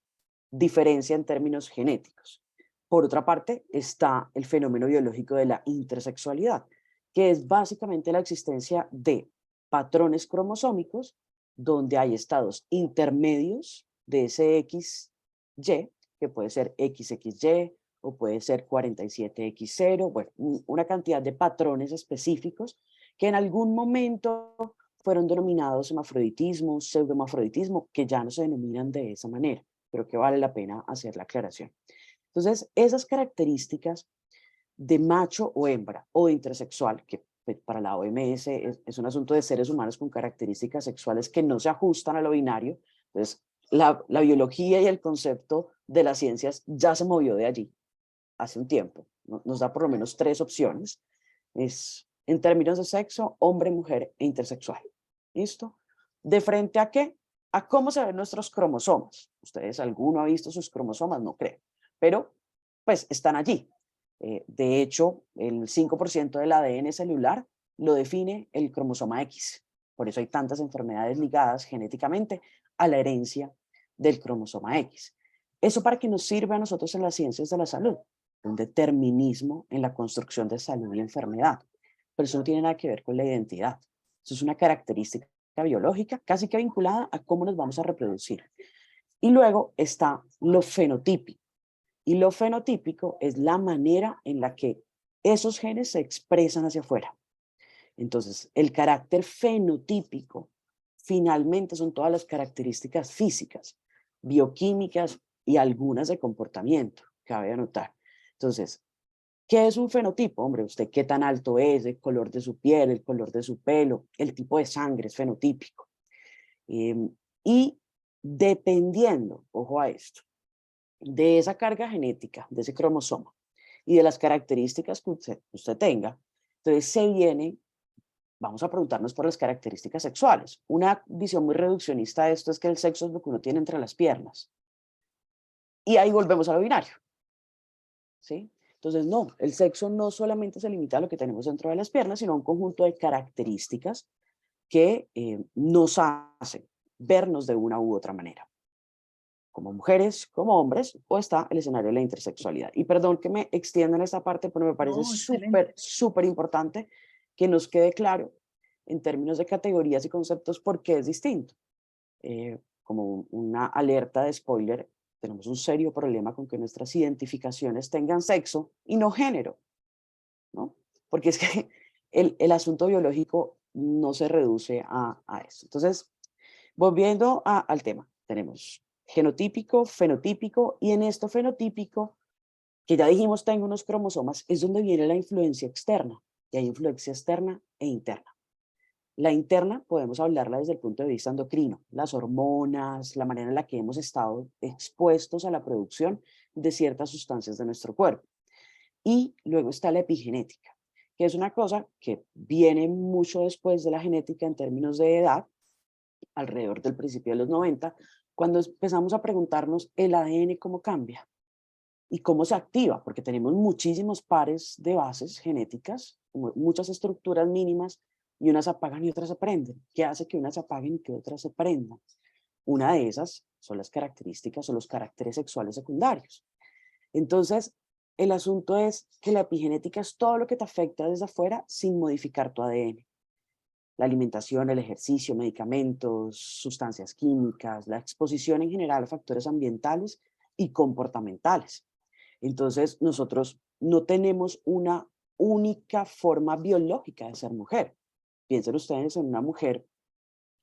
diferencia en términos genéticos. Por otra parte, está el fenómeno biológico de la intersexualidad, que es básicamente la existencia de patrones cromosómicos donde hay estados intermedios de ese XY, que puede ser XXY o puede ser 47X0, bueno, una cantidad de patrones específicos que en algún momento fueron denominados hermafroditismo, pseudomafroditismo, que ya no se denominan de esa manera, pero que vale la pena hacer la aclaración. Entonces, esas características de macho o hembra o intersexual, que para la OMS es un asunto de seres humanos con características sexuales que no se ajustan a lo binario, entonces la biología y el concepto de las ciencias ya se movió de allí hace un tiempo. Nos da por lo menos 3 opciones. Es en términos de sexo, hombre, mujer e intersexual. ¿Listo? ¿De frente a qué? A cómo se ven nuestros cromosomas. ¿Ustedes, alguno ha visto sus cromosomas? No creo. Pero, pues, están allí. De hecho, el 5% del ADN celular lo define el cromosoma X. Por eso hay tantas enfermedades ligadas genéticamente a la herencia del cromosoma X. ¿Eso para qué nos sirve a nosotros en las ciencias de la salud? Un determinismo en la construcción de salud y enfermedad. Pero eso no tiene nada que ver con la identidad. Eso es una característica biológica casi que vinculada a cómo nos vamos a reproducir. Y luego está lo fenotípico. Y lo fenotípico es la manera en la que esos genes se expresan hacia afuera. Entonces, el carácter fenotípico finalmente son todas las características físicas, bioquímicas y algunas de comportamiento, cabe anotar. Entonces, ¿qué es un fenotipo? Hombre, usted qué tan alto es, el color de su piel, el color de su pelo, el tipo de sangre es fenotípico. Y dependiendo, ojo a esto, de esa carga genética, de ese cromosoma y de las características que usted tenga, entonces se viene, vamos a preguntarnos por las características sexuales. Una visión muy reduccionista de esto es que el sexo es lo que uno tiene entre las piernas. Y ahí volvemos a lo binario. ¿Sí? Entonces, no, el sexo no solamente se limita a lo que tenemos dentro de las piernas, sino a un conjunto de características que nos hacen vernos de una u otra manera, como mujeres, como hombres, o está el escenario de la intersexualidad. Y perdón que me extienda en esta parte, pero me parece súper importante que nos quede claro en términos de categorías y conceptos por qué es distinto. Como una alerta de spoiler, tenemos un serio problema con que nuestras identificaciones tengan sexo y no género, ¿no? Porque es que el asunto biológico no se reduce a eso. Entonces, volviendo al tema, tenemos genotípico, fenotípico, y en esto fenotípico, que ya dijimos tengo unos cromosomas, es donde viene la influencia externa, y hay influencia externa e interna. La interna podemos hablarla desde el punto de vista endocrino, las hormonas, la manera en la que hemos estado expuestos a la producción de ciertas sustancias de nuestro cuerpo. Y luego está la epigenética, que es una cosa que viene mucho después de la genética en términos de edad, alrededor del principio de los 90, cuando empezamos a preguntarnos el ADN cómo cambia y cómo se activa, porque tenemos muchísimos pares de bases genéticas, muchas estructuras mínimas, y unas apagan y otras se prenden. ¿Qué hace que unas apaguen y que otras se prendan? Una de esas son las características o los caracteres sexuales secundarios. Entonces, el asunto es que la epigenética es todo lo que te afecta desde afuera sin modificar tu ADN. La alimentación, el ejercicio, medicamentos, sustancias químicas, la exposición en general a factores ambientales y comportamentales. Entonces, nosotros no tenemos una única forma biológica de ser mujer. Piensen ustedes en una mujer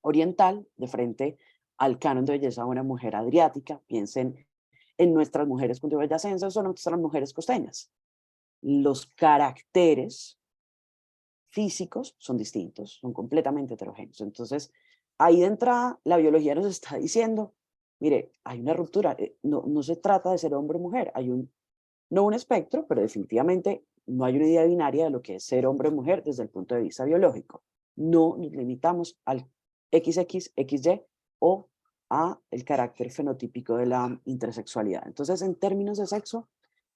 oriental de frente al canon de belleza de una mujer adriática. Piensen en nuestras mujeres cundiboyacenses o nuestras mujeres costeñas. Los caracteres físicos son distintos, son completamente heterogéneos. Entonces, ahí de entrada, la biología nos está diciendo, mire, hay una ruptura, no se trata de ser hombre o mujer, hay no un espectro, pero definitivamente no hay una idea binaria de lo que es ser hombre o mujer desde el punto de vista biológico. No nos limitamos al XX, XY o a el carácter fenotípico de la intersexualidad. Entonces, en términos de sexo,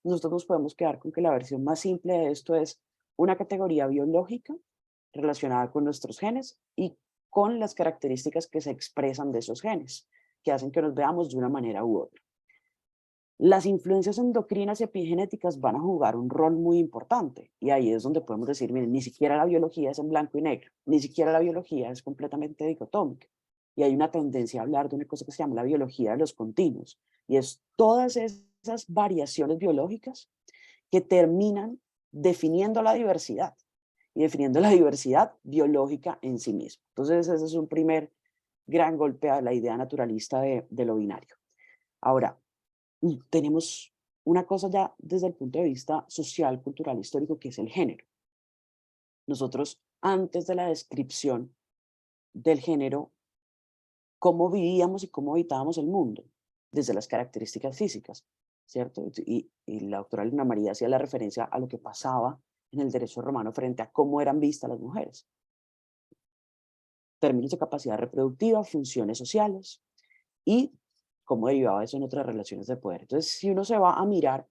nosotros nos podemos quedar con que la versión más simple de esto es una categoría biológica relacionada con nuestros genes y con las características que se expresan de esos genes, que hacen que nos veamos de una manera u otra. Las influencias endocrinas y epigenéticas van a jugar un rol muy importante y ahí es donde podemos decir, miren, ni siquiera la biología es en blanco y negro, ni siquiera la biología es completamente dicotómica y hay una tendencia a hablar de una cosa que se llama la biología de los continuos y es todas esas variaciones biológicas que terminan definiendo la diversidad y definiendo la diversidad biológica en sí misma. Entonces ese es un primer gran golpe a la idea naturalista de lo binario. Ahora, tenemos una cosa ya desde el punto de vista social, cultural, histórico, que es el género. Nosotros, antes de la descripción del género, cómo vivíamos y cómo habitábamos el mundo, desde las características físicas, ¿cierto? Y la doctora Lina María hacía la referencia a lo que pasaba en el derecho romano frente a cómo eran vistas las mujeres. Términos de capacidad reproductiva, funciones sociales y cómo derivaba eso en otras relaciones de poder. Entonces, si uno se va a mirar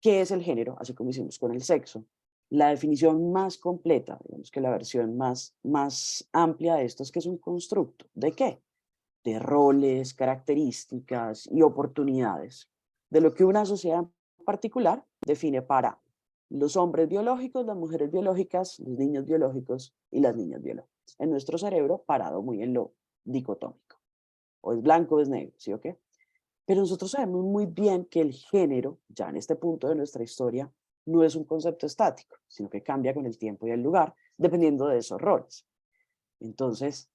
qué es el género, así como hicimos con el sexo, La definición más completa, digamos que la versión más amplia de esto es que es un constructo. ¿De qué? De roles, características y oportunidades de lo que una sociedad en particular define para los hombres biológicos, las mujeres biológicas, los niños biológicos y las niñas biológicas. En nuestro cerebro parado muy en lo dicotómico. O es blanco o es negro, ¿sí o qué? Pero nosotros sabemos muy bien que el género, ya en este punto de nuestra historia, no es un concepto estático, sino que cambia con el tiempo y el lugar, dependiendo de esos roles. Entonces,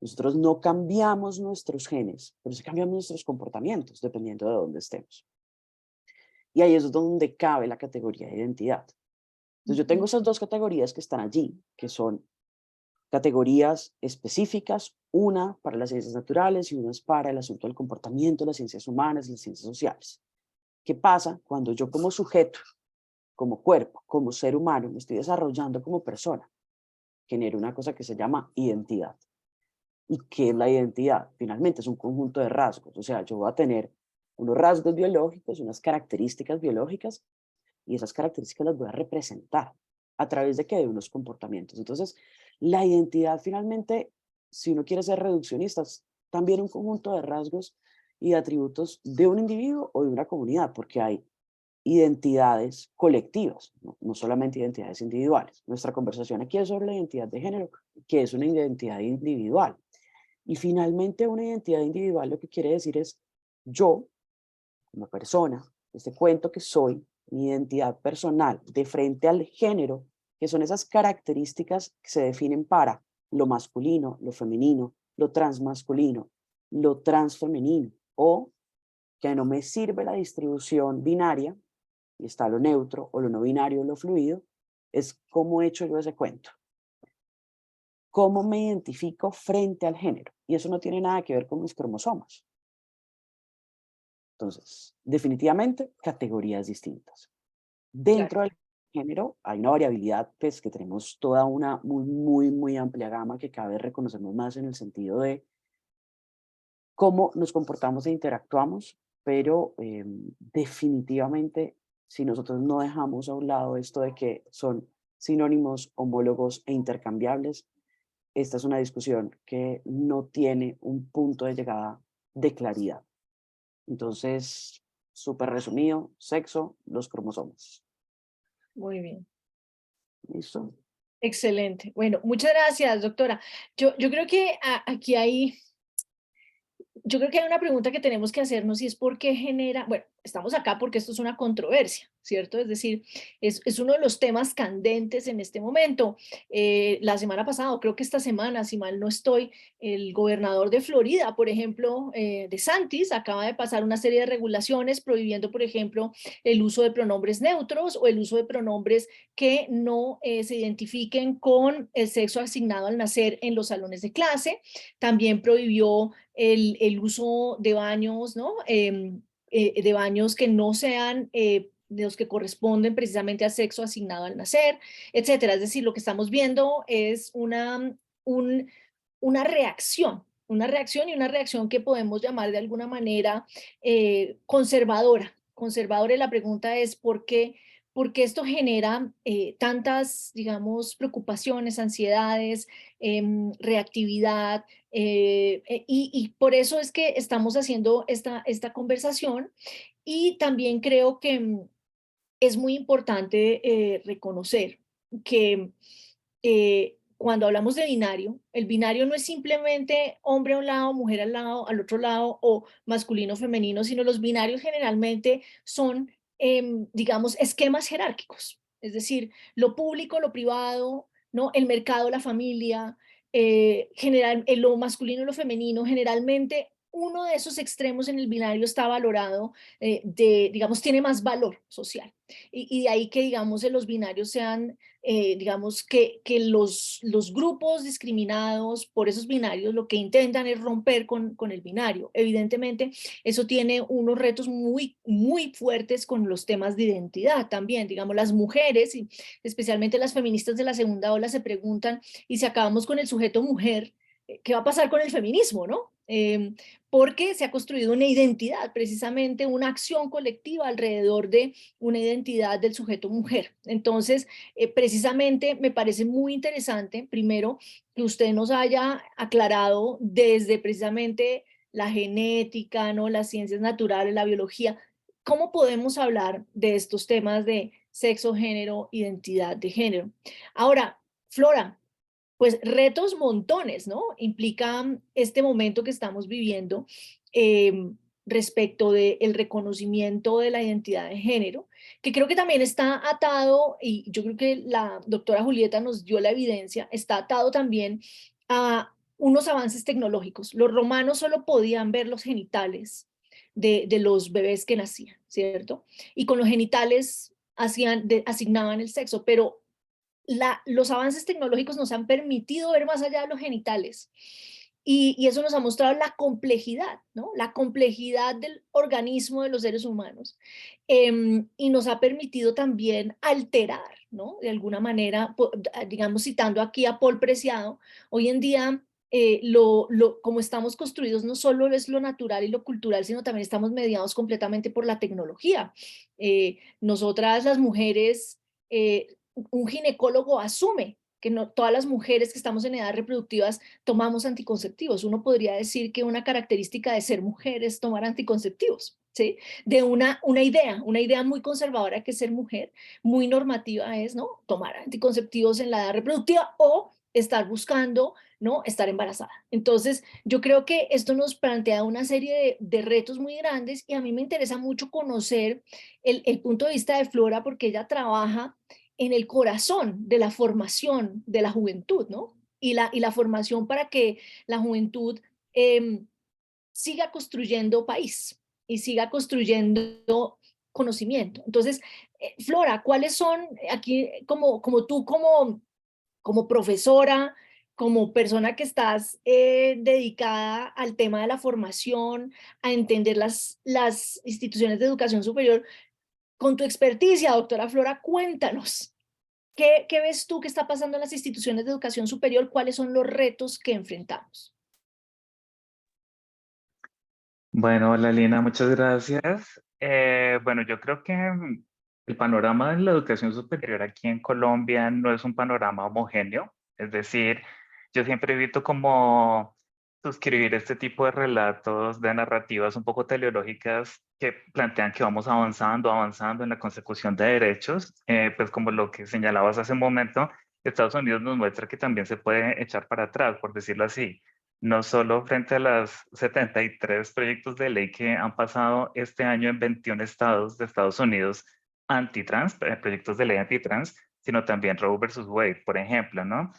nosotros no cambiamos nuestros genes, pero sí cambiamos nuestros comportamientos, dependiendo de dónde estemos. Y ahí es donde cabe la categoría de identidad. Entonces, yo tengo esas dos categorías que están allí, que son categorías específicas, una para las ciencias naturales y una es para el asunto del comportamiento, las ciencias humanas y las ciencias sociales. ¿Qué pasa cuando yo como sujeto, como cuerpo, como ser humano, me estoy desarrollando como persona? Genero una cosa que se llama identidad. ¿Y qué es la identidad? Finalmente es un conjunto de rasgos, o sea, yo voy a tener unos rasgos biológicos, unas características biológicas, y esas características las voy a representar a través de qué, de unos comportamientos. Entonces, la identidad finalmente, si uno quiere ser reduccionista, es también un conjunto de rasgos y de atributos de un individuo o de una comunidad, porque hay identidades colectivas, no solamente identidades individuales. Nuestra conversación aquí es sobre la identidad de género, que es una identidad individual. Y finalmente una identidad individual lo que quiere decir es yo, como persona, este cuento que soy, mi identidad personal de frente al género, que son esas características que se definen para lo masculino, lo femenino, lo transmasculino, lo transfemenino, o que no me sirve la distribución binaria, y está lo neutro o lo no binario o lo fluido, es cómo he hecho yo ese cuento. Cómo me identifico frente al género. Y eso no tiene nada que ver con mis cromosomas. Entonces, definitivamente, categorías distintas. Dentro del género hay una variabilidad, pues, que tenemos toda una muy amplia gama que cada vez reconocemos más en el sentido de cómo nos comportamos e interactuamos, pero definitivamente, si nosotros no dejamos a un lado esto de que son sinónimos, homólogos e intercambiables, esta es una discusión que no tiene un punto de llegada de claridad. Entonces, súper resumido, sexo, los cromosomas. Muy bien. ¿Listo? Excelente. Bueno, muchas gracias, doctora. Yo creo que aquí hay... Yo creo que hay una pregunta que tenemos que hacernos y es por qué genera, bueno, estamos acá porque esto es una controversia, ¿cierto? Es decir, es uno de los temas candentes en este momento. La semana pasada, o creo que esta semana, si mal no estoy, el gobernador de Florida, por ejemplo, DeSantis, acaba de pasar una serie de regulaciones prohibiendo, por ejemplo, el uso de pronombres neutros o el uso de pronombres que no se identifiquen con el sexo asignado al nacer en los salones de clase. También prohibió el uso de baños, ¿no? De baños que no sean de los que corresponden precisamente al sexo asignado al nacer, etcétera. Es decir, lo que estamos viendo es una reacción y una reacción que podemos llamar de alguna manera conservadora. Conservadora, y la pregunta es ¿por qué esto genera tantas, digamos, preocupaciones, ansiedades, reactividad? Y por eso es que estamos haciendo esta conversación, y también creo que es muy importante reconocer que cuando hablamos de binario, el binario no es simplemente hombre a un lado, mujer al lado, al otro lado, o masculino, femenino, sino los binarios generalmente son, digamos, esquemas jerárquicos. Es decir, lo público, lo privado, ¿no? El mercado, la familia, lo masculino y lo femenino. Generalmente uno de esos extremos en el binario está valorado, digamos, tiene más valor social. Y de ahí que, digamos, en los binarios sean, digamos, que los grupos discriminados por esos binarios lo que intentan es romper con el binario. Evidentemente, eso tiene unos retos muy fuertes con los temas de identidad también. Digamos, las mujeres, y especialmente las feministas de la segunda ola, se preguntan, y si acabamos con el sujeto mujer, ¿qué va a pasar con el feminismo, no? porque se ha construido una identidad, precisamente una acción colectiva alrededor de una identidad del sujeto mujer. Entonces, precisamente me parece muy interesante, primero, que usted nos haya aclarado desde precisamente la genética, ¿no? Las ciencias naturales, la biología, ¿cómo podemos hablar de estos temas de sexo, género, identidad de género? Ahora, Flora, pues retos montones, ¿no? Implica este momento que estamos viviendo respecto del reconocimiento de la identidad de género, que creo que también está atado, y yo creo que la doctora Julieta nos dio la evidencia, está atado también a unos avances tecnológicos. Los romanos solo podían ver los genitales de los bebés que nacían, ¿cierto? Y con los genitales asignaban el sexo, pero los avances tecnológicos nos han permitido ver más allá de los genitales. Y eso nos ha mostrado la complejidad, ¿no? La complejidad del organismo de los seres humanos. Y nos ha permitido también alterar, ¿no? De alguna manera, digamos, citando aquí a Paul Preciado, hoy en día, como estamos construidos, no solo es lo natural y lo cultural, sino también estamos mediados completamente por la tecnología. Nosotras las mujeres, un ginecólogo asume que no todas las mujeres que estamos en edad reproductivas tomamos anticonceptivos. Uno podría decir que una característica de ser mujer es tomar anticonceptivos, ¿sí? De una idea muy conservadora que ser mujer, muy normativa es, ¿no? Tomar anticonceptivos en la edad reproductiva o estar buscando, ¿no? Estar embarazada. Entonces, yo creo que esto nos plantea una serie de retos muy grandes y a mí me interesa mucho conocer el punto de vista de Flora porque ella trabaja en el corazón de la formación de la juventud, ¿no? Y la formación para que la juventud siga construyendo país y siga construyendo conocimiento. Entonces, Flora, ¿cuáles son aquí, como tú, como profesora, como persona que estás dedicada al tema de la formación, a entender las instituciones de educación superior, con tu experticia, doctora Flora, cuéntanos, ¿qué ves tú que está pasando en las instituciones de educación superior? ¿Cuáles son los retos que enfrentamos? Bueno, hola Lina, muchas gracias. Bueno, yo creo que el panorama de la educación superior aquí en Colombia no es un panorama homogéneo. Es decir, yo siempre evito como suscribir este tipo de relatos, de narrativas un poco teleológicas que plantean que vamos avanzando en la consecución de derechos. Pues como lo que señalabas hace un momento, Estados Unidos nos muestra que también se puede echar para atrás, por decirlo así, no solo frente a las 73 proyectos de ley que han pasado este año en 21 estados de Estados Unidos antitrans, proyectos de ley antitrans, sino también Roe versus Wade, por ejemplo, ¿no?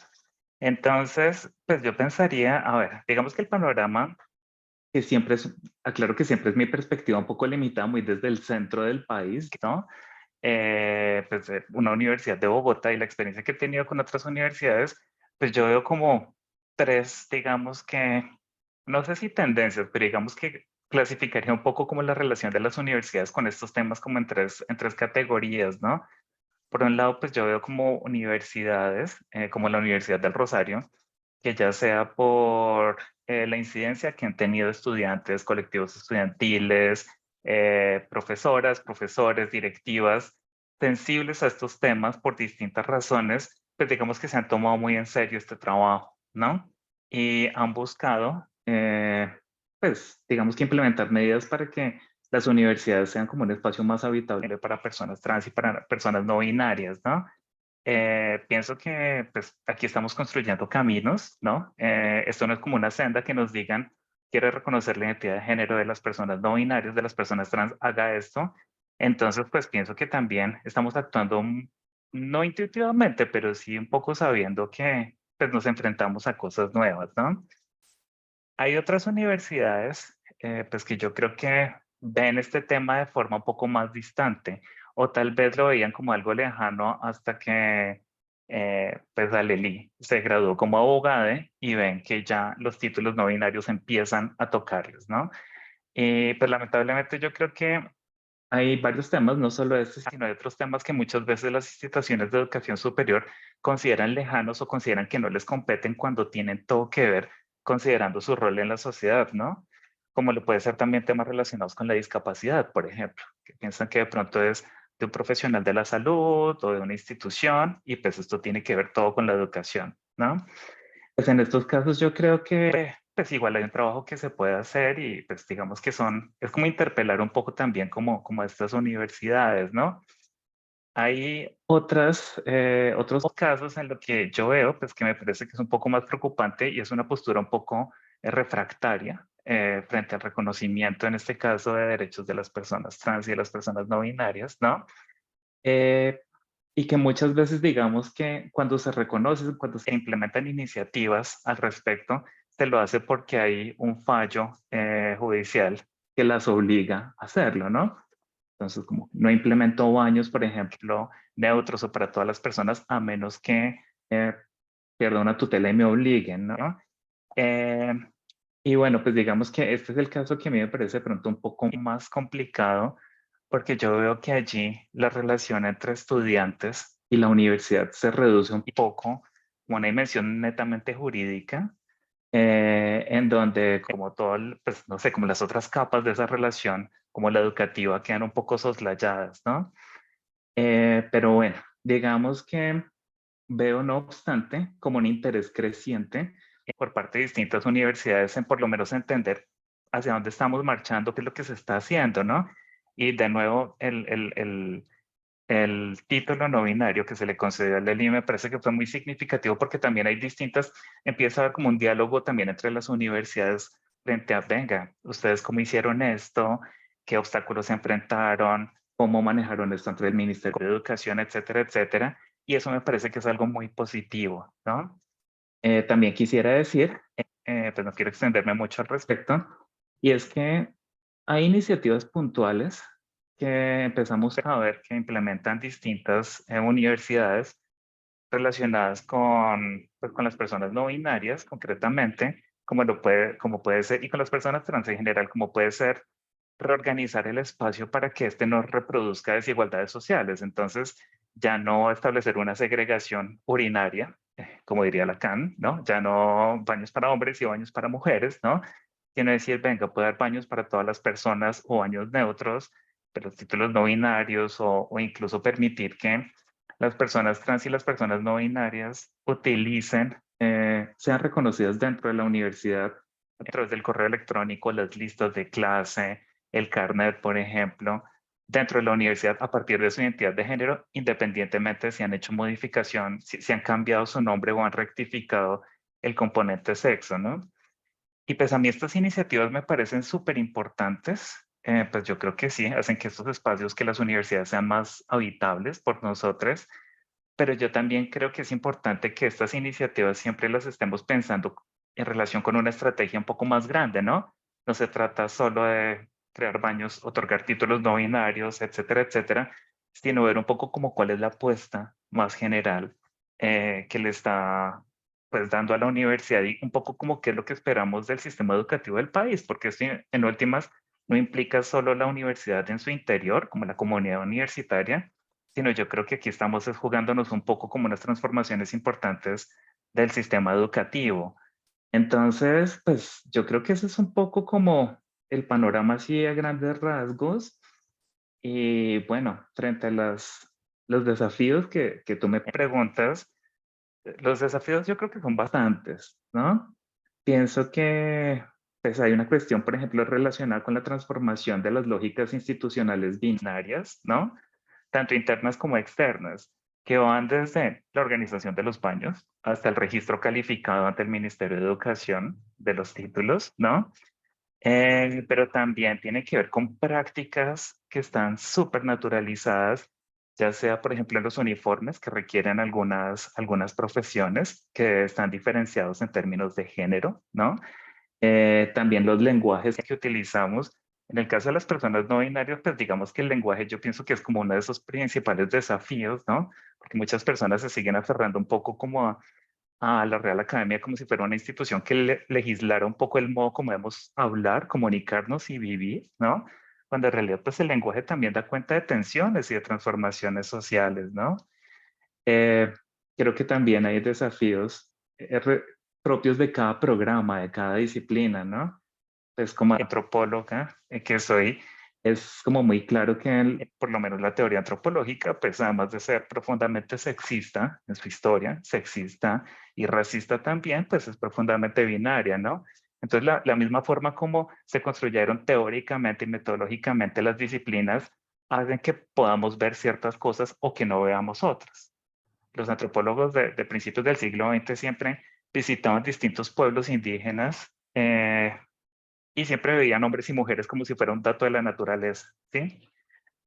Entonces, pues yo pensaría, a ver, digamos que el panorama, que siempre es, aclaro que siempre es mi perspectiva un poco limitada, muy desde el centro del país, ¿no? Pues una universidad de Bogotá y la experiencia que he tenido con otras universidades, pues yo veo como tres, digamos que, no sé si tendencias, pero digamos que clasificaría un poco como la relación de las universidades con estos temas como en tres categorías, ¿no? Por un lado, pues yo veo como universidades, como la Universidad del Rosario, que ya sea por la incidencia que han tenido estudiantes, colectivos estudiantiles, profesoras, profesores, directivas, sensibles a estos temas por distintas razones, pues digamos que se han tomado muy en serio este trabajo, ¿no? Y han buscado, pues digamos que implementar medidas para que las universidades sean como un espacio más habitable para personas trans y para personas no binarias, ¿no? Pienso que pues, aquí estamos construyendo caminos, ¿no? Esto no es como una senda que nos digan, quiero reconocer la identidad de género de las personas no binarias, de las personas trans, haga esto. Entonces, pues pienso que también estamos actuando no intuitivamente, pero sí un poco sabiendo que pues, nos enfrentamos a cosas nuevas, ¿no? Hay otras universidades, pues que yo creo que ven este tema de forma un poco más distante, o tal vez lo veían como algo lejano hasta que pues Aleli se graduó como abogada y ven que ya los títulos no binarios empiezan a tocarles, ¿no? Y pues lamentablemente yo creo que hay varios temas, no solo este, sino hay otros temas que muchas veces las instituciones de educación superior consideran lejanos o consideran que no les competen cuando tienen todo que ver considerando su rol en la sociedad, ¿no? Como le puede ser también temas relacionados con la discapacidad, por ejemplo, que piensan que de pronto es de un profesional de la salud o de una institución y pues esto tiene que ver todo con la educación, ¿no? Pues en estos casos yo creo que pues igual hay un trabajo que se puede hacer y pues digamos que es como interpelar un poco también como a estas universidades, ¿no? Hay otros casos en los que yo veo, pues que me parece que es un poco más preocupante y es una postura un poco refractaria frente al reconocimiento, en este caso, de derechos de las personas trans y de las personas no binarias, ¿no? Eh, y que muchas veces digamos que cuando se reconoce, cuando se implementan iniciativas al respecto, se lo hace porque hay un fallo judicial que las obliga a hacerlo, ¿no? Entonces, como no implementó baños, por ejemplo, neutros o para todas las personas, a menos que pierda una tutela y me obliguen, ¿no? Eh, y bueno, pues digamos que este es el caso que a mí me parece de pronto un poco más complicado, porque yo veo que allí la relación entre estudiantes y la universidad se reduce un poco a una dimensión netamente jurídica, en donde como todo, pues no sé, como las otras capas de esa relación, como la educativa, quedan un poco soslayadas, ¿no? Pero bueno, digamos que veo, no obstante, como un interés creciente por parte de distintas universidades en por lo menos entender hacia dónde estamos marchando, qué es lo que se está haciendo, ¿no? Y de nuevo, el título no binario que se le concedió al Delhi me parece que fue muy significativo porque también hay empieza a haber como un diálogo también entre las universidades frente a, venga, ustedes cómo hicieron esto, qué obstáculos se enfrentaron, cómo manejaron esto entre el Ministerio de Educación, etcétera, etcétera. Y eso me parece que es algo muy positivo, ¿no? También quisiera decir, pues no quiero extenderme mucho al respecto, y es que hay iniciativas puntuales que empezamos a ver que implementan distintas universidades relacionadas pues, con las personas no binarias, concretamente, como puede ser, y con las personas trans en general, como puede ser reorganizar el espacio para que este no reproduzca desigualdades sociales. Entonces, ya no establecer una segregación urinaria, como diría Lacan, ¿no? Ya no baños para hombres y baños para mujeres, ¿no? Sino decir, venga, puede haber baños para todas las personas o baños neutros, pero títulos no binarios o incluso permitir que las personas trans y las personas no binarias utilicen, sean reconocidas dentro de la universidad a través del correo electrónico, las listas de clase, el carnet, por ejemplo, dentro de la universidad a partir de su identidad de género, independientemente si han hecho modificación, si han cambiado su nombre o han rectificado el componente sexo, ¿no? Y pues a mí estas iniciativas me parecen súper importantes. Pues yo creo que sí, hacen que estos espacios, que las universidades sean más habitables por nosotros, pero yo también creo que es importante que estas iniciativas siempre las estemos pensando en relación con una estrategia un poco más grande, ¿no? No se trata solo de crear baños, otorgar títulos no binarios, etcétera, etcétera, sino ver un poco como cuál es la apuesta más general que le está pues dando a la universidad y un poco como qué es lo que esperamos del sistema educativo del país, porque esto en últimas no implica solo la universidad en su interior, como la comunidad universitaria, sino yo creo que aquí estamos jugándonos un poco como unas transformaciones importantes del sistema educativo. Entonces, pues yo creo que ese es un poco como el panorama así a grandes rasgos. Y bueno, frente a los desafíos que tú me preguntas, los desafíos yo creo que son bastantes, ¿no? Pienso que pues hay una cuestión, por ejemplo, relacionada con la transformación de las lógicas institucionales binarias, ¿no? Tanto internas como externas, que van desde la organización de los baños hasta el registro calificado ante el Ministerio de Educación de los títulos, ¿no? Pero también tiene que ver con prácticas que están súper naturalizadas, ya sea, por ejemplo, en los uniformes que requieren algunas profesiones que están diferenciados en términos de género, ¿no? También los lenguajes que utilizamos. En el caso de las personas no binarias, pues digamos que el lenguaje yo pienso que es como uno de esos principales desafíos, ¿no? Porque muchas personas se siguen aferrando un poco como a la Real Academia como si fuera una institución que legislara un poco el modo como debemos hablar, comunicarnos y vivir, ¿no? Cuando en realidad pues el lenguaje también da cuenta de tensiones y de transformaciones sociales, ¿no? Eh, Creo que también hay desafíos propios de cada programa, de cada disciplina, ¿no? Pues como antropóloga que soy, es como muy claro que por lo menos la teoría antropológica, pues además de ser profundamente sexista en su historia, sexista y racista también, pues es profundamente binaria, ¿no? Entonces la misma forma como se construyeron teóricamente y metodológicamente las disciplinas hacen que podamos ver ciertas cosas o que no veamos otras. Los antropólogos de principios del siglo XX siempre visitaban distintos pueblos indígenas y siempre veían hombres y mujeres como si fuera un dato de la naturaleza, ¿sí?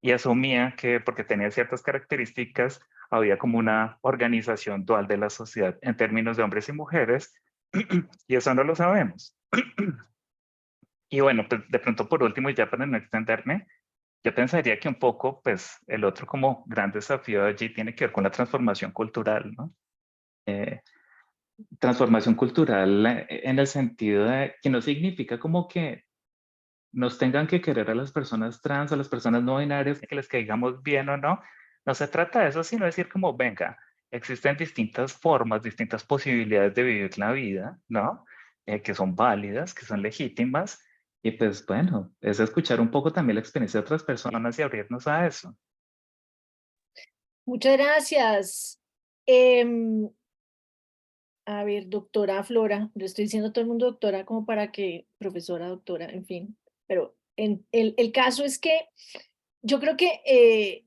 Y asumía que porque tenían ciertas características, había como una organización dual de la sociedad en términos de hombres y mujeres, y eso no lo sabemos. Y bueno, pues de pronto por último, y ya para no extenderme, yo pensaría que un poco, pues el otro como gran desafío allí tiene que ver con la transformación cultural, ¿no? Transformación cultural en el sentido de que no significa como que nos tengan que querer a las personas trans, a las personas no binarias, que les caigamos bien o no. No se trata de eso, sino decir como, venga, existen distintas formas, distintas posibilidades de vivir la vida, ¿no? Que son válidas, que son legítimas. Y pues bueno, es escuchar un poco también la experiencia de otras personas y abrirnos a eso. Muchas gracias. A ver, doctora Flora, le estoy diciendo a todo el mundo doctora como para que, profesora, doctora, en fin, pero el caso es que yo creo que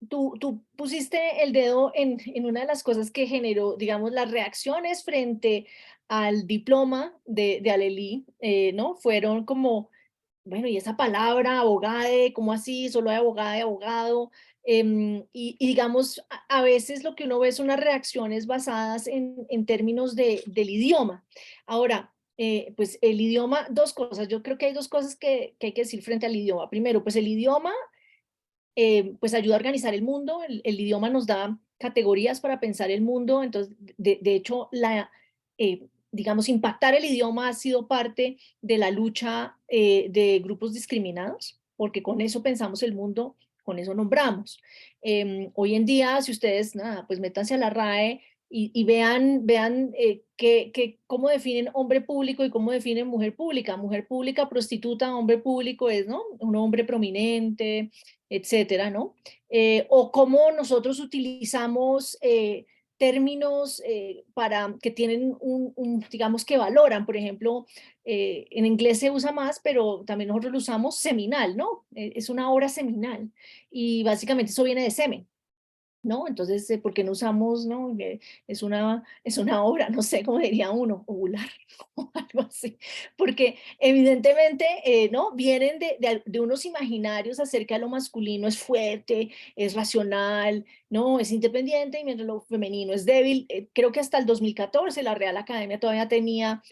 tú pusiste el dedo en una de las cosas que generó, digamos, las reacciones frente al diploma de Alelí, ¿no? Fueron como, bueno, y esa palabra, abogade, ¿cómo así? Solo hay abogada y abogado. Y digamos, a veces lo que uno ve son unas reacciones basadas en términos del idioma. Ahora, pues el idioma, dos cosas. Yo creo que hay dos cosas que hay que decir frente al idioma. Primero, pues el idioma pues ayuda a organizar el mundo. El idioma nos da categorías para pensar el mundo. Entonces, de hecho, digamos, impactar el idioma ha sido parte de la lucha de grupos discriminados, porque con eso pensamos el mundo, con eso nombramos. Hoy en día, si ustedes, nada, pues métanse a la RAE y vean cómo definen hombre público y cómo definen mujer pública. Mujer pública, prostituta, hombre público es, ¿no? Un hombre prominente, etcétera, ¿no? O cómo nosotros utilizamos términos para que tienen digamos que valoran, por ejemplo, en inglés se usa más, pero también nosotros lo usamos seminal, ¿no? Es una obra seminal y básicamente eso viene de semen. ¿No? Entonces, ¿por qué no usamos, no? Es una obra, no sé cómo diría uno, ovular o algo así, porque evidentemente, ¿no? Vienen de unos imaginarios acerca de lo masculino, es fuerte, es racional, ¿no? Es independiente, y mientras lo femenino es débil. Creo que hasta el 2014 la Real Academia todavía tenía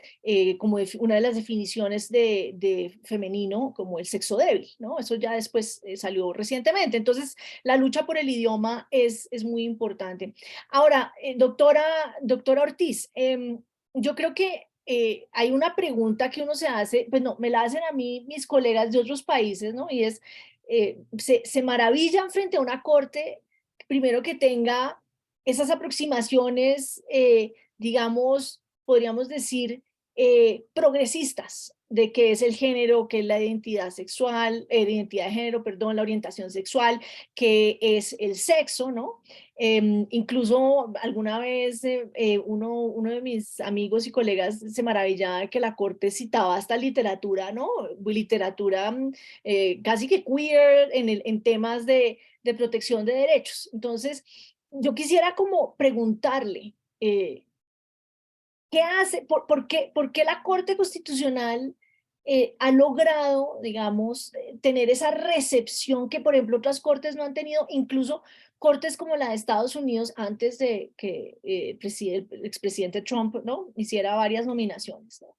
como una de las definiciones de femenino como el sexo débil, ¿no? Eso ya después salió recientemente. Entonces, la lucha por el idioma es muy importante. Ahora, doctora Ortiz, yo creo que hay una pregunta que uno se hace, pues no, me la hacen a mí mis colegas de otros países, ¿no? Y es, se maravillan frente a una corte, primero que tenga esas aproximaciones, digamos, podríamos decir, progresistas de qué es el género, qué es la identidad sexual, identidad de género, perdón, la orientación sexual, qué es el sexo, ¿no? Incluso alguna vez uno de mis amigos y colegas se maravillaba de que la corte citaba hasta literatura, ¿no? Literatura casi que queer en temas de protección de derechos. Entonces, yo quisiera como preguntarle, ¿qué hace? ¿Por qué la Corte Constitucional ha logrado, digamos, tener esa recepción que, por ejemplo, otras cortes no han tenido, incluso cortes como la de Estados Unidos antes de que el expresidente Trump, ¿no? Hiciera varias nominaciones, ¿no?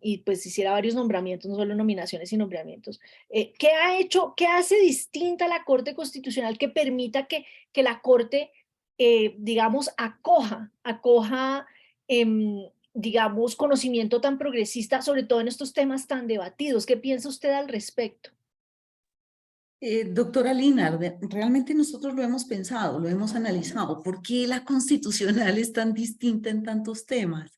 Y pues hiciera varios nombramientos, no solo nominaciones y nombramientos. ¿Qué ha hecho, qué hace distinta la Corte Constitucional que permita que la Corte, digamos, acoja digamos, conocimiento tan progresista, sobre todo en estos temas tan debatidos? ¿Qué piensa usted al respecto? Doctora Lina, realmente nosotros lo hemos pensado, lo hemos analizado. ¿Por qué la constitucional es tan distinta en tantos temas?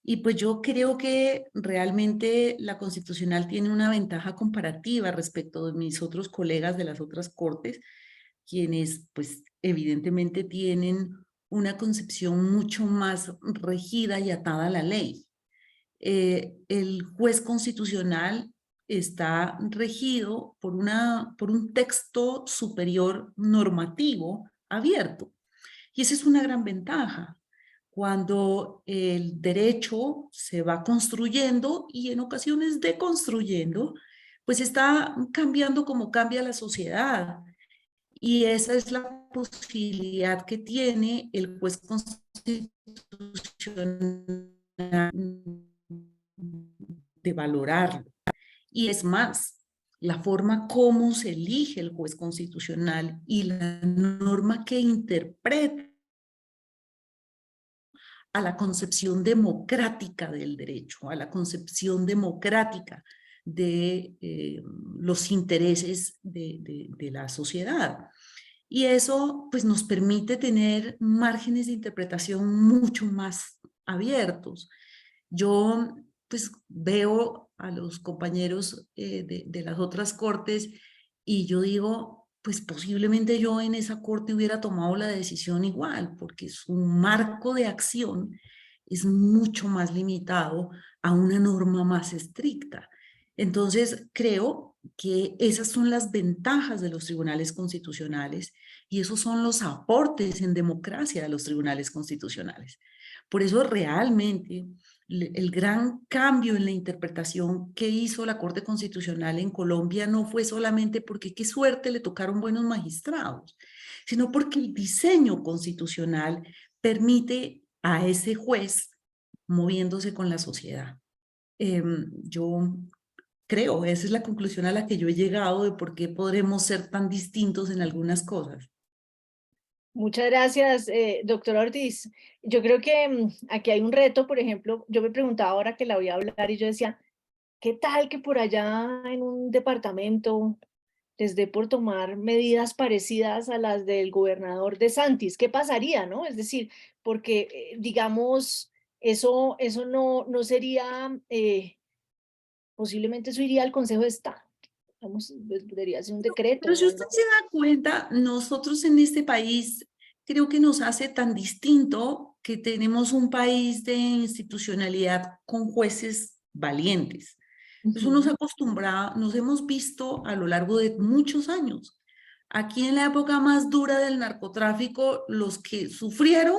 Y pues yo creo que realmente la Constitucional tiene una ventaja comparativa respecto de mis otros colegas de las otras cortes, quienes pues evidentemente tienen una concepción mucho más regida y atada a la ley. El juez constitucional está regido por un texto superior normativo abierto. Y esa es una gran ventaja. Cuando el derecho se va construyendo y en ocasiones deconstruyendo, pues está cambiando como cambia la sociedad. Y esa es la posibilidad que tiene el juez constitucional de valorarlo. Y es más, la forma como se elige el juez constitucional y la norma que interpreta a la concepción democrática del derecho, a la concepción democrática de los intereses de la sociedad. Y eso pues nos permite tener márgenes de interpretación mucho más abiertos. Yo pues veo a los compañeros de las otras cortes y yo digo, pues posiblemente yo en esa corte hubiera tomado la decisión igual, porque su marco de acción es mucho más limitado a una norma más estricta. Entonces, creo que esas son las ventajas de los tribunales constitucionales y esos son los aportes en democracia de los tribunales constitucionales. Por eso realmente el gran cambio en la interpretación que hizo la Corte Constitucional en Colombia no fue solamente porque qué suerte le tocaron buenos magistrados, sino porque el diseño constitucional permite a ese juez moviéndose con la sociedad. Yo creo, esa es la conclusión a la que yo he llegado de por qué podremos ser tan distintos en algunas cosas. Muchas gracias, doctora Ortiz. Yo creo que aquí hay un reto, por ejemplo, yo me preguntaba ahora que la voy a hablar y yo decía, ¿qué tal que por allá en un departamento les dé por tomar medidas parecidas a las del gobernador de Santis? ¿Qué pasaría, no? Es decir, porque, digamos, eso no sería, posiblemente eso iría al Consejo de Estado. Vamos, debería ser un decreto. Pero si usted se da cuenta, nosotros en este país creo que nos hace tan distinto que tenemos un país de institucionalidad con jueces valientes. Eso nos ha acostumbrado, nos hemos visto a lo largo de muchos años. Aquí en la época más dura del narcotráfico, los que sufrieron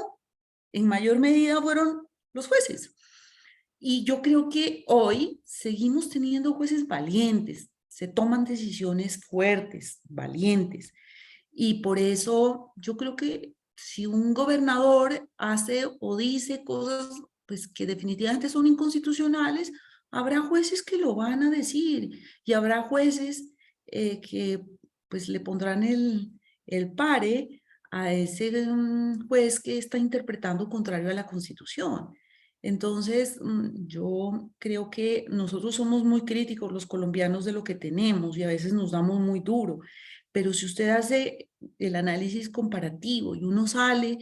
en mayor medida fueron los jueces. Y yo creo que hoy seguimos teniendo jueces valientes, se toman decisiones fuertes, valientes. Y por eso yo creo que si un gobernador hace o dice cosas pues, que definitivamente son inconstitucionales, habrá jueces que lo van a decir y habrá jueces que pues, le pondrán el pare a ese juez que está interpretando contrario a la Constitución. Entonces, yo creo que nosotros somos muy críticos los colombianos de lo que tenemos y a veces nos damos muy duro, pero si usted hace el análisis comparativo y uno sale,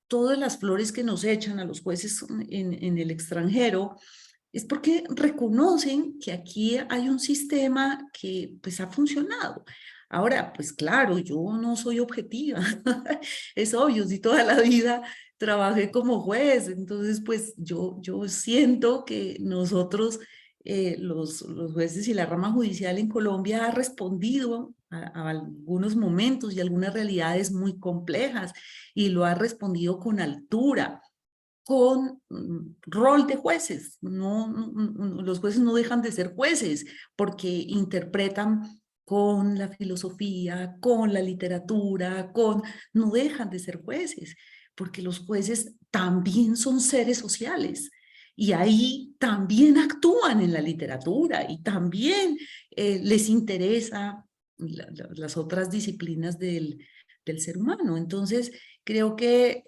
todas las flores que nos echan a los jueces en el extranjero, es porque reconocen que aquí hay un sistema que pues ha funcionado. Ahora, pues claro, yo no soy objetiva, es obvio, si toda la vida trabajé como juez, entonces pues yo siento que nosotros, los jueces y la rama judicial en Colombia ha respondido a algunos momentos y algunas realidades muy complejas y lo ha respondido con altura, con rol de jueces. Los jueces no dejan de ser jueces porque interpretan con la filosofía, con la literatura, no dejan de ser jueces, porque los jueces también son seres sociales y ahí también actúan en la literatura y también les interesa las otras disciplinas del ser humano. Entonces, creo que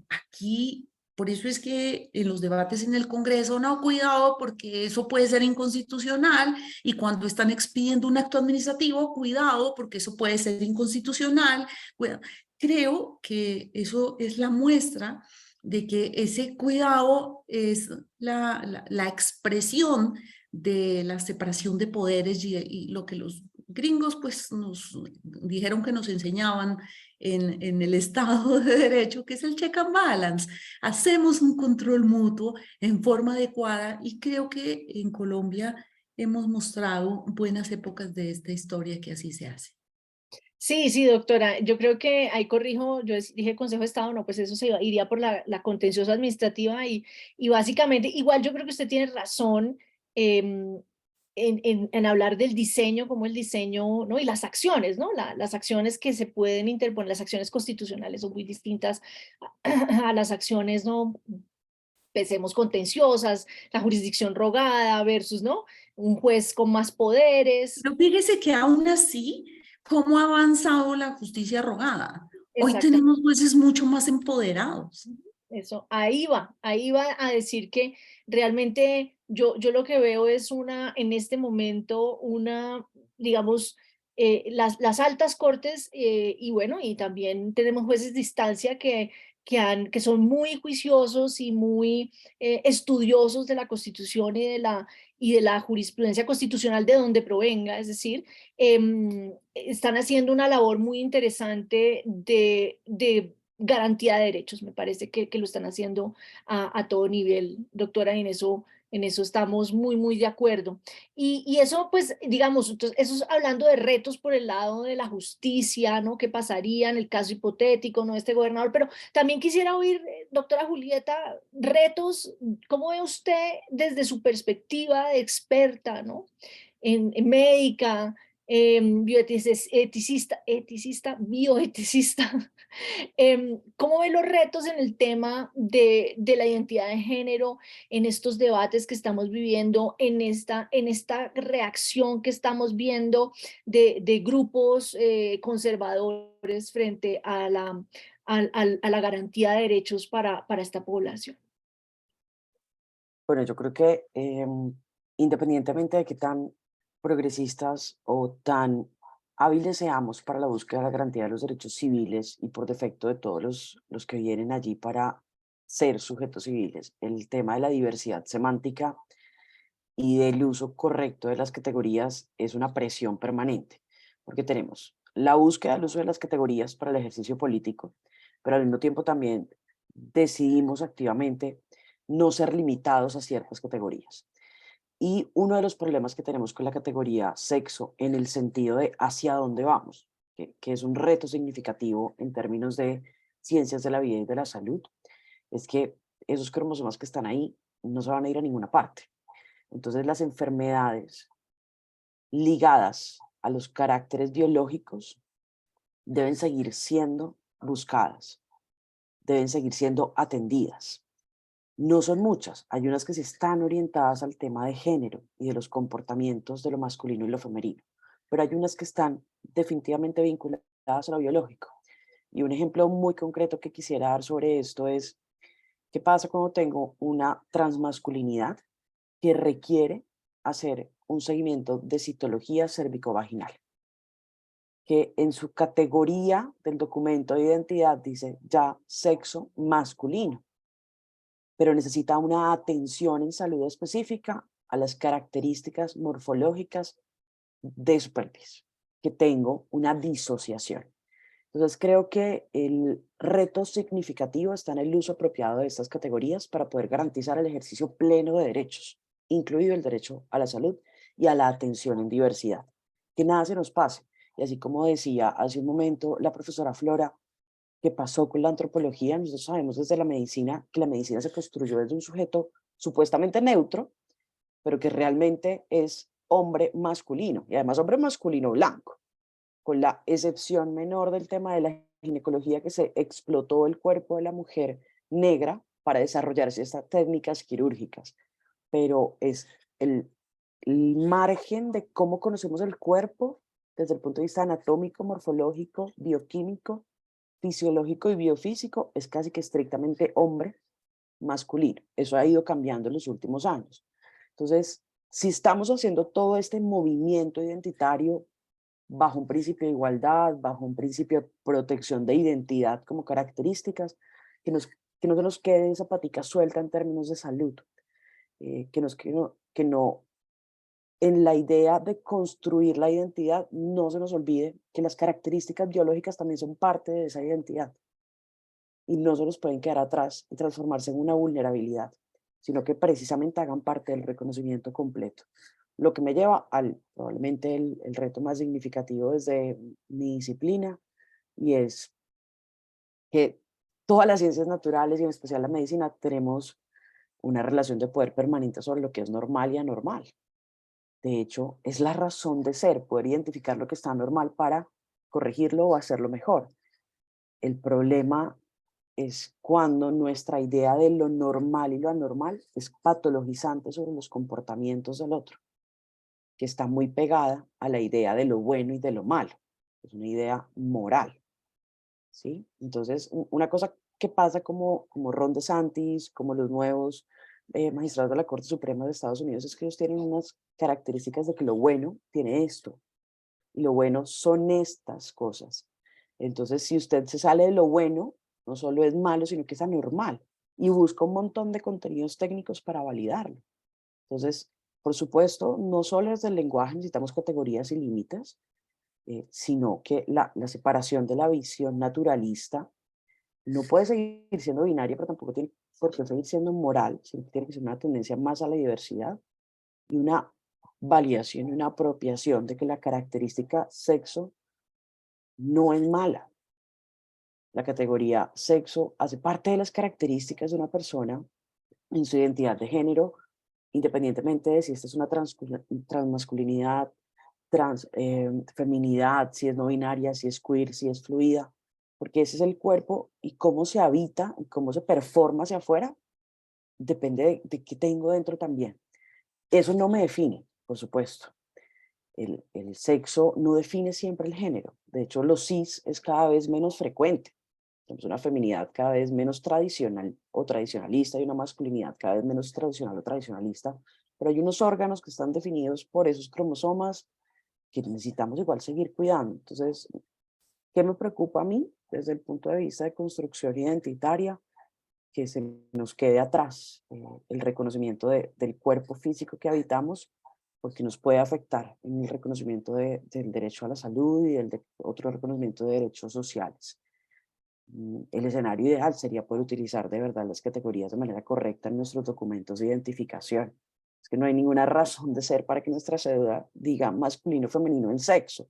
aquí, por eso es que en los debates en el Congreso, no, cuidado, porque eso puede ser inconstitucional, y cuando están expidiendo un acto administrativo, cuidado, porque eso puede ser inconstitucional. Bueno, creo que eso es la muestra de que ese cuidado es la expresión de la separación de poderes y lo que los gringos pues nos dijeron que nos enseñaban en el Estado de Derecho, que es el check and balance. Hacemos un control mutuo en forma adecuada y creo que en Colombia hemos mostrado buenas épocas de esta historia que así se hace. Sí, sí, doctora, yo creo que ahí corrijo, dije Consejo de Estado, no, pues eso iría por la contenciosa administrativa y básicamente, igual yo creo que usted tiene razón en hablar del diseño, como el diseño, ¿no? Y las acciones, ¿no? Las acciones que se pueden interponer, las acciones constitucionales son muy distintas a las acciones, ¿no? Pensemos contenciosas, la jurisdicción rogada versus, ¿no? Un juez con más poderes. Pero fíjese que aún así, ¿cómo ha avanzado la justicia rogada? Hoy Exactamente. tenemos jueces mucho más empoderados. Eso, ahí va a decir que realmente yo lo que veo es en este momento, digamos, las altas cortes y bueno, y también tenemos jueces de instancia que son muy juiciosos y muy estudiosos de la Constitución y de la jurisprudencia constitucional de donde provenga, es decir, están haciendo una labor muy interesante de garantía de derechos. Me parece que lo están haciendo a todo nivel, doctora, y en eso estamos muy, muy de acuerdo. Y eso, pues, digamos, entonces, eso es hablando de retos por el lado de la justicia, ¿no? ¿Qué pasaría en el caso hipotético, ¿no? De este gobernador? Pero también quisiera oír, doctora Julieta, retos, ¿cómo ve usted desde su perspectiva de experta, ¿no? En médica, bioeticista, ¿cómo ve los retos en el tema de la identidad de género en estos debates que estamos viviendo, en esta reacción que estamos viendo de grupos conservadores frente a la garantía de derechos para esta población? Bueno, yo creo que independientemente de qué tan progresistas o tan hábiles seamos para la búsqueda de la garantía de los derechos civiles y por defecto de todos los que vienen allí para ser sujetos civiles, el tema de la diversidad semántica y del uso correcto de las categorías es una presión permanente, porque tenemos la búsqueda del uso de las categorías para el ejercicio político, pero al mismo tiempo también decidimos activamente no ser limitados a ciertas categorías. Y uno de los problemas que tenemos con la categoría sexo en el sentido de hacia dónde vamos, que es un reto significativo en términos de ciencias de la vida y de la salud, es que esos cromosomas que están ahí no se van a ir a ninguna parte. Entonces las enfermedades ligadas a los caracteres biológicos deben seguir siendo buscadas, deben seguir siendo atendidas. No son muchas, hay unas que sí están orientadas al tema de género y de los comportamientos de lo masculino y lo femenino, pero hay unas que están definitivamente vinculadas a lo biológico. Y un ejemplo muy concreto que quisiera dar sobre esto es, ¿qué pasa cuando tengo una transmasculinidad que requiere hacer un seguimiento de citología cervicovaginal? Que en su categoría del documento de identidad dice ya sexo masculino, pero necesita una atención en salud específica a las características morfológicas de su pelvis, que tengo una disociación. Entonces creo que el reto significativo está en el uso apropiado de estas categorías para poder garantizar el ejercicio pleno de derechos, incluido el derecho a la salud y a la atención en diversidad. Que nada se nos pase. Y así como decía hace un momento la profesora Flora, que pasó con la antropología, nosotros sabemos desde la medicina que la medicina se construyó desde un sujeto supuestamente neutro, pero que realmente es hombre masculino, y además hombre masculino blanco, con la excepción menor del tema de la ginecología, que se explotó el cuerpo de la mujer negra para desarrollarse estas técnicas quirúrgicas, pero es el margen de cómo conocemos el cuerpo desde el punto de vista anatómico, morfológico, bioquímico, fisiológico y biofísico es casi que estrictamente hombre masculino. Eso ha ido cambiando en los últimos años. Entonces, si estamos haciendo todo este movimiento identitario bajo un principio de igualdad, bajo un principio de protección de identidad como características, que nos que no se nos quede esa patica suelta en términos de salud, que no, en la idea de construir la identidad, no se nos olvide que las características biológicas también son parte de esa identidad y no se nos pueden quedar atrás y transformarse en una vulnerabilidad, sino que precisamente hagan parte del reconocimiento completo. Lo que me lleva al probablemente el reto más significativo desde mi disciplina, y es que todas las ciencias naturales y en especial la medicina tenemos una relación de poder permanente sobre lo que es normal y anormal. De hecho, es la razón de ser, poder identificar lo que está normal para corregirlo o hacerlo mejor. El problema es cuando nuestra idea de lo normal y lo anormal es patologizante sobre los comportamientos del otro, que está muy pegada a la idea de lo bueno y de lo malo. Es una idea moral, ¿sí? Entonces, una cosa que pasa como Ron DeSantis, como los nuevos magistrados de la Corte Suprema de Estados Unidos, es que ellos tienen unas características de que lo bueno tiene esto, y lo bueno son estas cosas. Entonces, si usted se sale de lo bueno, no solo es malo, sino que es anormal, y busca un montón de contenidos técnicos para validarlo. Entonces, por supuesto, no solo desde el lenguaje necesitamos categorías y límites, sino que la separación de la visión naturalista no puede seguir siendo binaria, pero tampoco tiene por qué seguir siendo moral, sino que tiene que ser una tendencia más a la diversidad y una validación y una apropiación de que la característica sexo no es mala. La categoría sexo hace parte de las características de una persona en su identidad de género, independientemente de si esta es una transmasculinidad, feminidad, si es no binaria, si es queer, si es fluida, porque ese es el cuerpo y cómo se habita y cómo se performa hacia afuera, depende de qué tengo dentro también. Eso no me define, por supuesto. El sexo no define siempre el género. De hecho, lo cis es cada vez menos frecuente. Tenemos una feminidad cada vez menos tradicional o tradicionalista y una masculinidad cada vez menos tradicional o tradicionalista, pero hay unos órganos que están definidos por esos cromosomas que necesitamos igual seguir cuidando. Entonces, ¿qué me preocupa a mí desde el punto de vista de construcción identitaria? Que se nos quede atrás el reconocimiento del cuerpo físico que habitamos, porque nos puede afectar en el reconocimiento del derecho a la salud y otro reconocimiento de derechos sociales. El escenario ideal sería poder utilizar de verdad las categorías de manera correcta en nuestros documentos de identificación. Es que no hay ninguna razón de ser para que nuestra cédula diga masculino o femenino en sexo,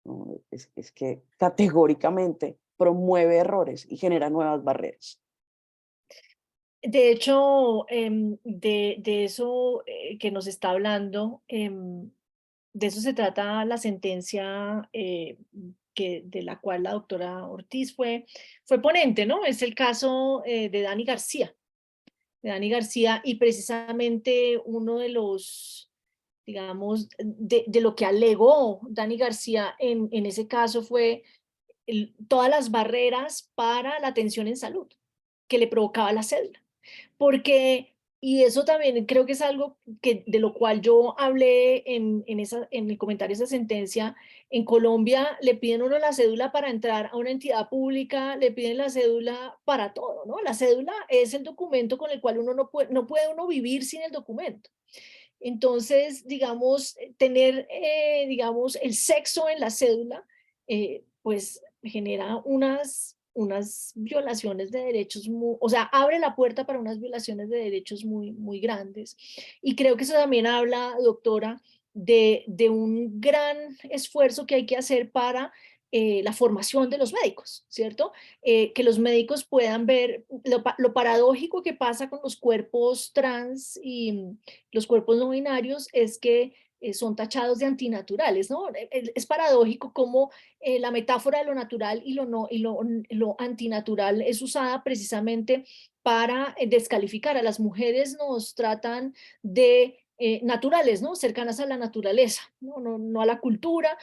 ¿no? Es que categóricamente promueve errores y genera nuevas barreras. De hecho, de eso que nos está hablando, de eso se trata la sentencia de la cual la doctora Ortiz fue ponente, ¿no? Es el caso de Dani García. Y precisamente uno de los, digamos, de lo que alegó Dani García en ese caso fue todas las barreras para la atención en salud que le provocaba la cédula. Porque, y eso también creo que es algo de lo cual yo hablé en el comentario de esa sentencia. En Colombia le piden uno la cédula para entrar a una entidad pública, le piden la cédula para todo, ¿no? La cédula es el documento con el cual uno no puede uno vivir sin el documento. Entonces, digamos, tener, digamos, el sexo en la cédula, pues genera unas violaciones de derechos, o sea, abre la puerta para unas violaciones de derechos muy grandes. Y creo que eso también habla, doctora, de un gran esfuerzo que hay que hacer para la formación de los médicos, ¿cierto? Que los médicos puedan ver lo paradójico que pasa con los cuerpos trans y los cuerpos no binarios es que son tachados de antinaturales, ¿no? Es paradójico cómo la metáfora de lo natural y lo antinatural es usada precisamente para descalificar. A las mujeres nos tratan de naturales, ¿no? Cercanas a la naturaleza, no a la cultura,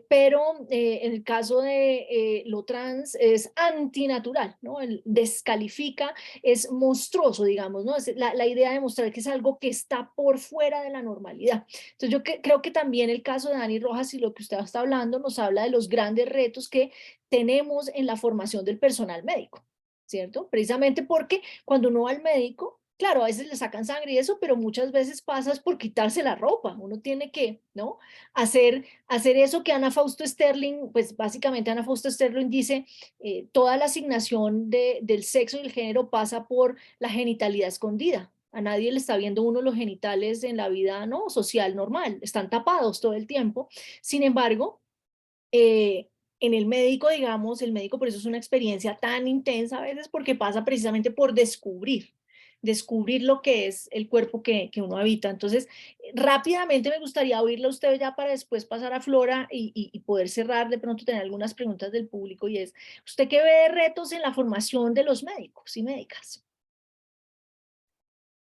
pero en el caso de lo trans es antinatural, ¿no? Descalifica, es monstruoso, digamos, ¿no? Es la idea de mostrar que es algo que está por fuera de la normalidad. Entonces yo creo que también el caso de Dani Rojas y lo que usted está hablando nos habla de los grandes retos que tenemos en la formación del personal médico, ¿cierto? Precisamente porque cuando uno va al médico, claro, a veces le sacan sangre y eso, pero muchas veces pasa es por quitarse la ropa. Uno tiene que, ¿no? Hacer eso que Ana Fausto Sterling, pues básicamente Ana Fausto Sterling dice, toda la asignación del sexo y el género pasa por la genitalidad escondida. A nadie le está viendo uno los genitales en la vida, ¿no? Social normal, están tapados todo el tiempo. Sin embargo, en el médico, digamos, el médico por eso es una experiencia tan intensa a veces porque pasa precisamente por descubrir lo que es el cuerpo que uno habita. Entonces, rápidamente me gustaría oírle a usted ya para después pasar a Flora y poder cerrar, de pronto tener algunas preguntas del público y es, ¿usted qué ve de retos en la formación de los médicos y médicas?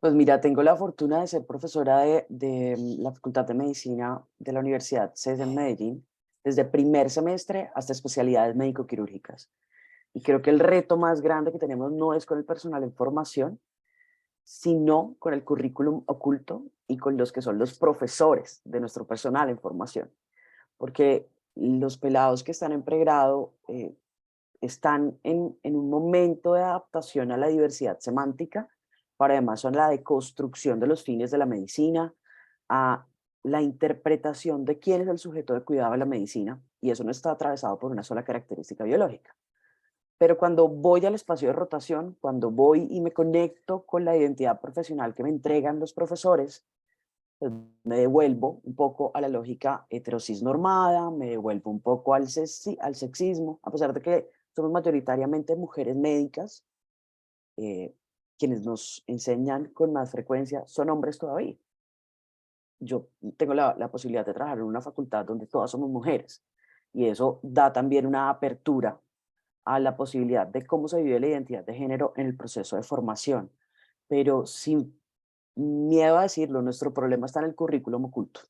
Pues mira, tengo la fortuna de ser profesora de la Facultad de Medicina de la Universidad CES en Medellín, desde primer semestre hasta especialidades médico-quirúrgicas. Y creo que el reto más grande que tenemos no es con el personal en formación, sino con el currículum oculto y con los que son los profesores de nuestro personal en formación. Porque los pelados que están en pregrado están en un momento de adaptación a la diversidad semántica, pero además son la deconstrucción de los fines de la medicina, a la interpretación de quién es el sujeto de cuidado de la medicina, y eso no está atravesado por una sola característica biológica. Pero cuando voy al espacio de rotación, cuando voy y me conecto con la identidad profesional que me entregan los profesores, pues me devuelvo un poco a la lógica heterosis normada, me devuelvo un poco al sexismo, a pesar de que somos mayoritariamente mujeres médicas, quienes nos enseñan con más frecuencia son hombres todavía. Yo tengo la posibilidad de trabajar en una facultad donde todas somos mujeres, y eso da también una apertura a la posibilidad de cómo se vive la identidad de género en el proceso de formación. Pero sin miedo a decirlo, nuestro problema está en el currículum oculto.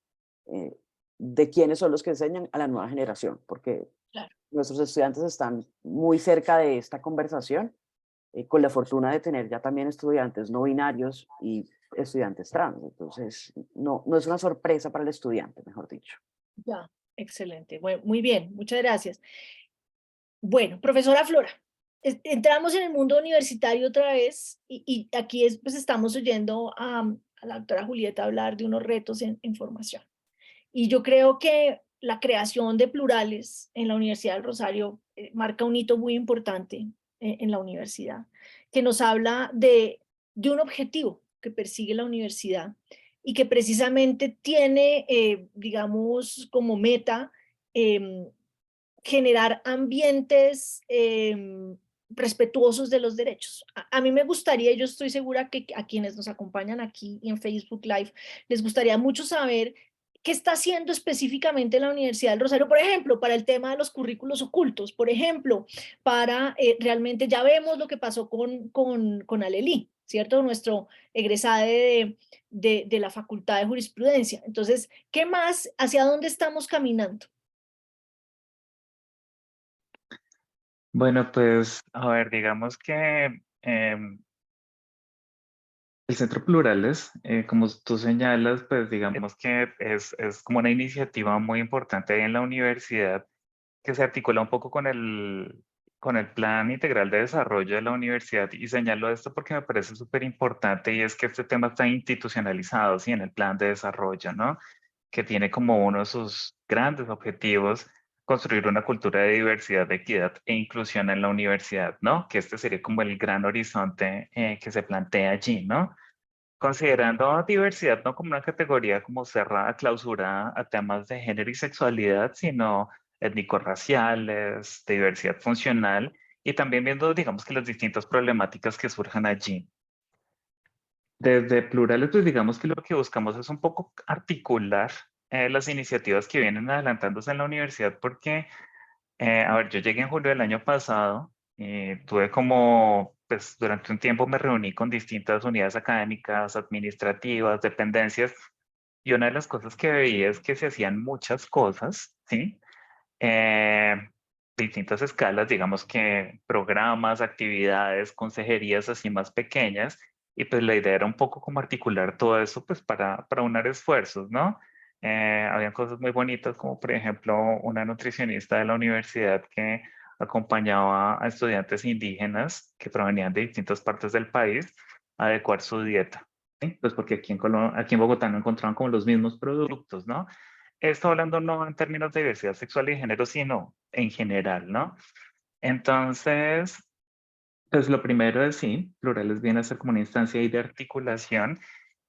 De quiénes son los que enseñan a la nueva generación, porque Claro. nuestros estudiantes están muy cerca de esta conversación, con la fortuna de tener ya también estudiantes no binarios y estudiantes trans. Entonces, no es una sorpresa para el estudiante, mejor dicho. Ya, excelente. Bueno, muy bien, muchas gracias. Bueno, profesora Flora, entramos en el mundo universitario otra vez y aquí pues estamos oyendo a la doctora Julieta hablar de unos retos en formación. Y yo creo que la creación de plurales en la Universidad del Rosario marca un hito muy importante en la universidad, que nos habla de un objetivo que persigue la universidad y que precisamente tiene, digamos, como meta generar ambientes respetuosos de los derechos. A mí me gustaría, yo estoy segura que a quienes nos acompañan aquí en Facebook Live, les gustaría mucho saber qué está haciendo específicamente la Universidad del Rosario, por ejemplo, para el tema de los currículos ocultos, por ejemplo, para realmente, ya vemos lo que pasó con Alelí, ¿cierto? Nuestro egresado de la Facultad de Jurisprudencia. Entonces, ¿qué más? ¿Hacia dónde estamos caminando? Bueno, pues, a ver, digamos que el Centro Plurales, como tú señalas, pues digamos que es como una iniciativa muy importante ahí en la universidad que se articula un poco con el Plan Integral de Desarrollo de la universidad. Y señalo esto porque me parece súper importante y es que este tema está institucionalizado, ¿sí? En el Plan de Desarrollo, ¿no? Que tiene como uno de sus grandes objetivos construir una cultura de diversidad, de equidad e inclusión en la universidad, ¿no? Que este sería como el gran horizonte que se plantea allí, ¿no? Considerando diversidad no como una categoría como cerrada, clausurada a temas de género y sexualidad, sino étnico-raciales, de diversidad funcional y también viendo, digamos que las distintas problemáticas que surjan allí. Desde Plurales, pues digamos que lo que buscamos es un poco articular las iniciativas que vienen adelantándose en la universidad porque, a ver, yo llegué en julio del año pasado y tuve como, pues durante un tiempo me reuní con distintas unidades académicas, administrativas, dependencias, y una de las cosas que veía es que se hacían muchas cosas, ¿sí? Eh, distintas escalas, digamos que programas, actividades, consejerías así más pequeñas, y pues la idea era un poco como articular todo eso pues para unar esfuerzos, ¿no? Habían cosas muy bonitas como por ejemplo una nutricionista de la universidad que acompañaba a estudiantes indígenas que provenían de distintas partes del país a adecuar su dieta. ¿Sí? Pues porque aquí en Bogotá no encontraban como los mismos productos, ¿no? Estoy hablando no en términos de diversidad sexual y género, sino en general, ¿no? Entonces, pues lo primero es sí, Plurales viene a ser como una instancia ahí de articulación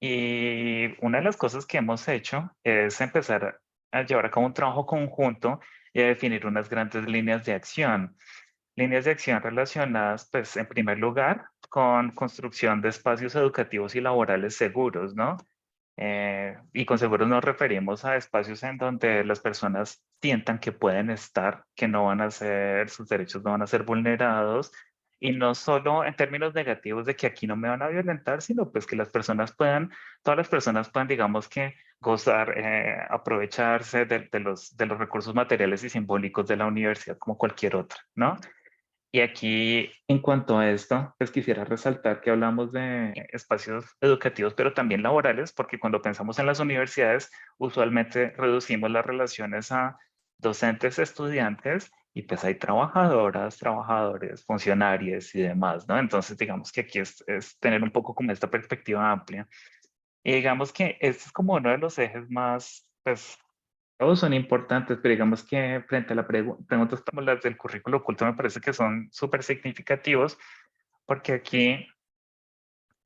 y una de las cosas que hemos hecho es empezar a llevar a cabo un trabajo conjunto y a definir unas grandes líneas de acción. Líneas de acción relacionadas, pues, en primer lugar, con construcción de espacios educativos y laborales seguros, ¿no? Y con seguros nos referimos a espacios en donde las personas sientan que pueden estar, que no van a ser, sus derechos no van a ser vulnerados, y no solo en términos negativos de que aquí no me van a violentar, sino pues que las personas puedan, todas las personas puedan, digamos que gozar, aprovecharse de los recursos materiales y simbólicos de la universidad como cualquier otra, ¿no? Y aquí, en cuanto a esto, pues quisiera resaltar que hablamos de espacios educativos, pero también laborales, porque cuando pensamos en las universidades, usualmente reducimos las relaciones a docentes, estudiantes, y pues hay trabajadoras, trabajadores, funcionarios y demás, ¿no? Entonces, digamos que aquí es tener un poco como esta perspectiva amplia. Y digamos que este es como uno de los ejes más, pues, todos son importantes, pero digamos que frente a las preguntas como las del currículo oculto me parece que son súper significativos porque aquí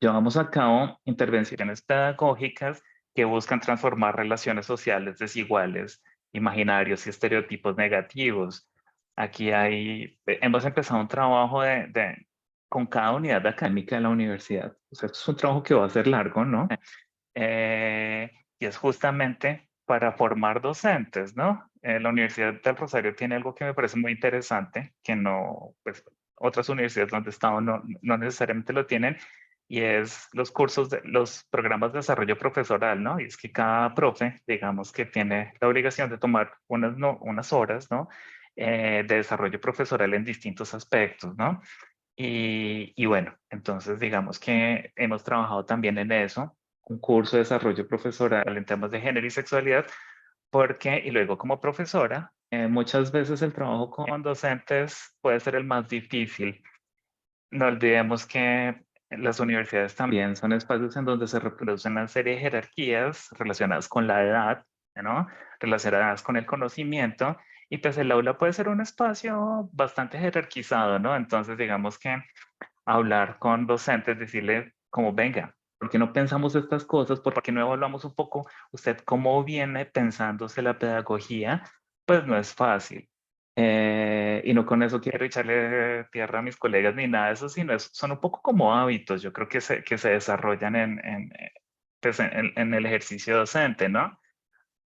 llevamos a cabo intervenciones pedagógicas que buscan transformar relaciones sociales desiguales, imaginarios y estereotipos negativos. Aquí hemos empezado un trabajo con cada unidad académica de la universidad. O sea, esto es un trabajo que va a ser largo, ¿no? Y es justamente para formar docentes, ¿no? La Universidad del Rosario tiene algo que me parece muy interesante, que no, pues otras universidades donde he estado no necesariamente lo tienen, y es los cursos, los programas de desarrollo profesoral, ¿no? Y es que cada profe, digamos que tiene la obligación de tomar unas horas, ¿no? De desarrollo profesoral en distintos aspectos, ¿no? Y bueno, entonces digamos que hemos trabajado también en eso, un curso de desarrollo profesoral en temas de género y sexualidad, porque, y luego como profesora, muchas veces el trabajo con docentes puede ser el más difícil. No olvidemos que las universidades también son espacios en donde se reproducen una serie de jerarquías relacionadas con la edad, ¿no? Relacionadas con el conocimiento, y pues el aula puede ser un espacio bastante jerarquizado, ¿no? Entonces, digamos que hablar con docentes, decirle como, venga, ¿por qué no pensamos estas cosas? ¿Por qué no evaluamos un poco usted cómo viene pensándose la pedagogía? Pues no es fácil. Y no con eso quiero echarle tierra a mis colegas ni nada de eso, sino son un poco como hábitos, yo creo que se desarrollan pues en el ejercicio docente, ¿no?